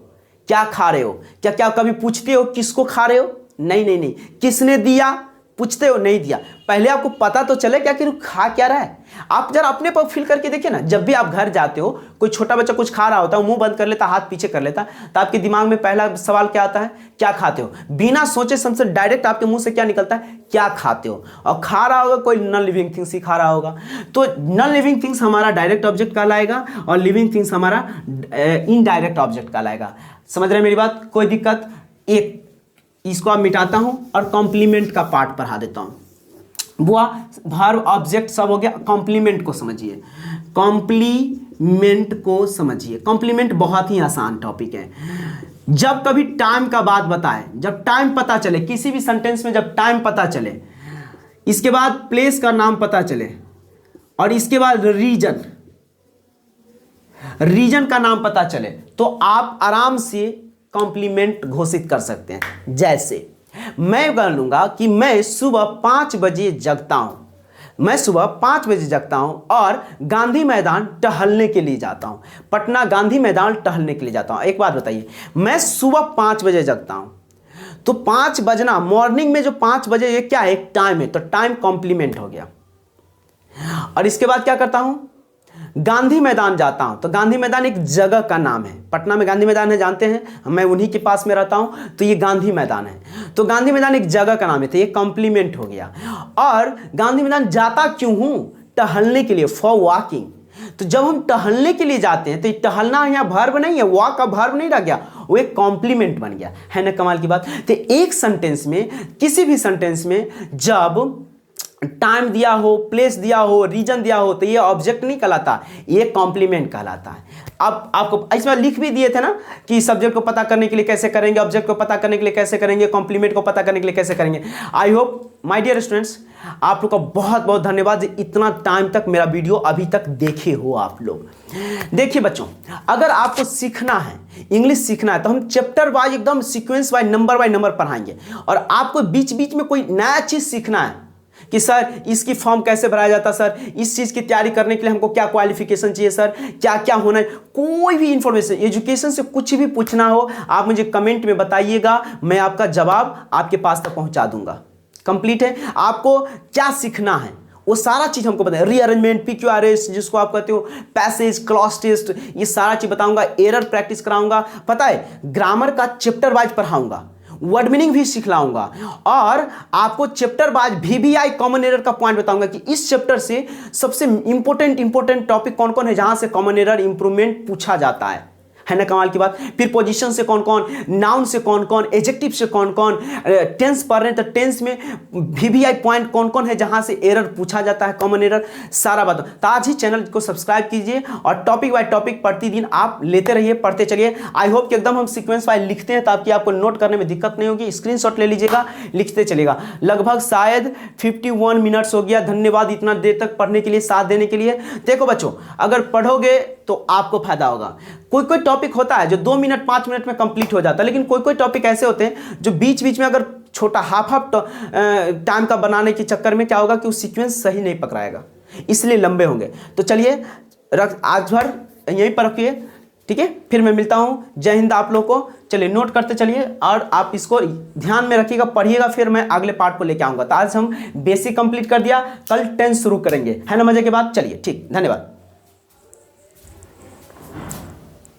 क्या कभी पूछते हो किसको खा रहे हो, नहीं, किसने दिया पूछते हो, नहीं दिया। पहले आपको पता तो चले क्या कि खा क्या रहा है। आप जरा अपने पर फील करके देखिए ना, जब भी आप घर जाते हो, कोई छोटा बच्चा कुछ खा रहा होता है, मुंह बंद कर लेता, हाथ पीछे कर लेता, तो आपके दिमाग में पहला सवाल क्या आता है, क्या खाते हो। बिना सोचे समझे डायरेक्ट आपके मुंह से क्या निकलता है, क्या खाते हो। और खा रहा होगा कोई नॉन लिविंग थिंग्स ही खा रहा होगा, तो नॉन लिविंग थिंग्स हमारा डायरेक्ट ऑब्जेक्ट कहलाएगा, और लिविंग थिंग्स हमारा इनडायरेक्ट ऑब्जेक्ट कहलाएगा। समझ रहे मेरी बात, कोई दिक्कत। एक इसको आप मिटाता हूं और कॉम्प्लीमेंट का पार्ट पढ़ा देता हूं। वो वर्ब ऑब्जेक्ट सब हो गया। कॉम्प्लीमेंट को समझिए, कॉम्प्लीमेंट बहुत ही आसान टॉपिक है। जब कभी टाइम का बात बताए, जब टाइम पता चले, किसी भी सेंटेंस में जब टाइम पता चले, इसके बाद प्लेस का नाम पता चले, और इसके बाद रीजन का नाम पता चले, तो आप आराम से कॉम्प्लीमेंट घोषित कर सकते हैं। जैसे मैं कह लूंगा कि मैं सुबह 5 बजे जगता हूं, और गांधी मैदान टहलने के लिए जाता हूं, पटना गांधी मैदान टहलने के लिए जाता हूं। एक बात बताइए, मैं सुबह 5 बजे जगता हूं, तो 5 बजना, मॉर्निंग में जो 5 बजे, ये क्या है, एक टाइम है, तो टाइम कॉम्प्लीमेंट हो गया। और इसके बाद क्या करता हूं, गांधी मैदान जाता हूं। तो गांधी मैदान एक जगह का नाम है, पटना में गांधी मैदान है, जानते हैं, मैं उन्हीं के पास में रहता हूं, तो ये गांधी मैदान है। तो गांधी मैदान एक जगह का नाम है, तो ये कॉम्प्लीमेंट हो गया। और गांधी मैदान जाता क्यों हूं, टहलने के लिए, फॉर वॉकिंग। तो जब हम टहलने के लिए जाते हैं तो ये टहलना यहाँ वर्ब नहीं है, वॉक का वर्ब नहीं रह गया, वो एक कॉम्प्लीमेंट बन गया, है ना कमाल की बात। तो एक सेंटेंस में, किसी भी सेंटेंस में जब टाइम दिया हो, प्लेस दिया हो, रीजन दिया हो, तो ये ऑब्जेक्ट नहीं कहलाता, ये कॉम्प्लीमेंट कहलाता है। अब आपको इसमें लिख भी दिए थे ना कि सब्जेक्ट को पता करने के लिए कैसे करेंगे, ऑब्जेक्ट को पता करने के लिए कैसे करेंगे, कॉम्प्लीमेंट को पता करने के लिए कैसे करेंगे। I hope my dear students, आप लोग का बहुत बहुत धन्यवाद, इतना टाइम तक मेरा वीडियो अभी तक देखे हो आप लोग। देखिए बच्चों, अगर आपको सीखना है, इंग्लिश सीखना है, तो हम चैप्टर वाइज, एकदम सीक्वेंस वाइज, नंबर पढ़ाएंगे। और आपको बीच बीच में कोई नया चीज सीखना है कि सर इसकी फॉर्म कैसे भराया जाता, सर इस चीज़ की तैयारी करने के लिए हमको क्या क्वालिफिकेशन चाहिए, सर क्या क्या होना है, कोई भी इंफॉर्मेशन, एजुकेशन से कुछ भी पूछना हो, आप मुझे कमेंट में बताइएगा, मैं आपका जवाब आपके पास तक पहुंचा दूंगा। कंप्लीट है। आपको क्या सीखना है वो सारा चीज हमको बताएं, रीअरेंजमेंट, PQRS जिसको आप कहते हो, पैसेज, क्लॉज टेस्ट, ये सारा चीज बताऊंगा, एरर प्रैक्टिस कराऊंगा, पता है ग्रामर का चैप्टर वाइज पढ़ाऊंगा, वर्ड मीनिंग भी सिखलाऊंगा, और आपको chapter wise VBI common error का पॉइंट बताऊंगा कि इस चैप्टर से सबसे इंपॉर्टेंट टॉपिक कौन कौन है जहां से कॉमन एरर इंप्रूवमेंट पूछा जाता है ना कमाल की बात। फिर पोजीशन से कौन कौन, नाउन से कौन कौन, एडजेक्टिव से कौन कौन, टेंस पढ़ रहे हैं तो टेंस में VBI पॉइंट कौन कौन है जहां से एरर पूछा जाता है, कॉमन एरर, सारा बात। तो आज ही चैनल को सब्सक्राइब कीजिए और टॉपिक बाय टॉपिक प्रतिदिन आप लेते रहिए, पढ़ते चलिए। आई होप कि एकदम हम सीक्वेंस वाइज लिखते हैं ताकि आपको नोट करने में दिक्कत नहीं होगी, स्क्रीनशॉट ले लीजिएगा, लिखते चलेगा। लगभग शायद 51 मिनट्स हो गया। धन्यवाद इतना देर तक पढ़ने के लिए, साथ देने के लिए। देखो बच्चों, अगर पढ़ोगे तो आपको फायदा होगा। कोई कोई टॉपिक होता है जो 2 मिनट 5 मिनट में कंप्लीट हो जाता है, लेकिन कोई कोई टॉपिक ऐसे होते हैं जो बीच बीच में अगर छोटा हाफ टाइम का बनाने के चक्कर में क्या होगा कि वो सीक्वेंस सही नहीं पकड़ाएगा, इसलिए लंबे होंगे। तो चलिए आज भर यहीं पर रखिए, ठीक है, फिर मैं मिलता हूँ। जय हिंद आप लोग को। चलिए नोट करते चलिए और आप इसको ध्यान में रखिएगा, पढ़िएगा, फिर मैं अगले पार्ट को लेके आऊँगा। तो आज हम बेसिक कंप्लीट कर दिया, कल टेंस शुरू करेंगे, है ना मजे के बाद। चलिए ठीक, धन्यवाद।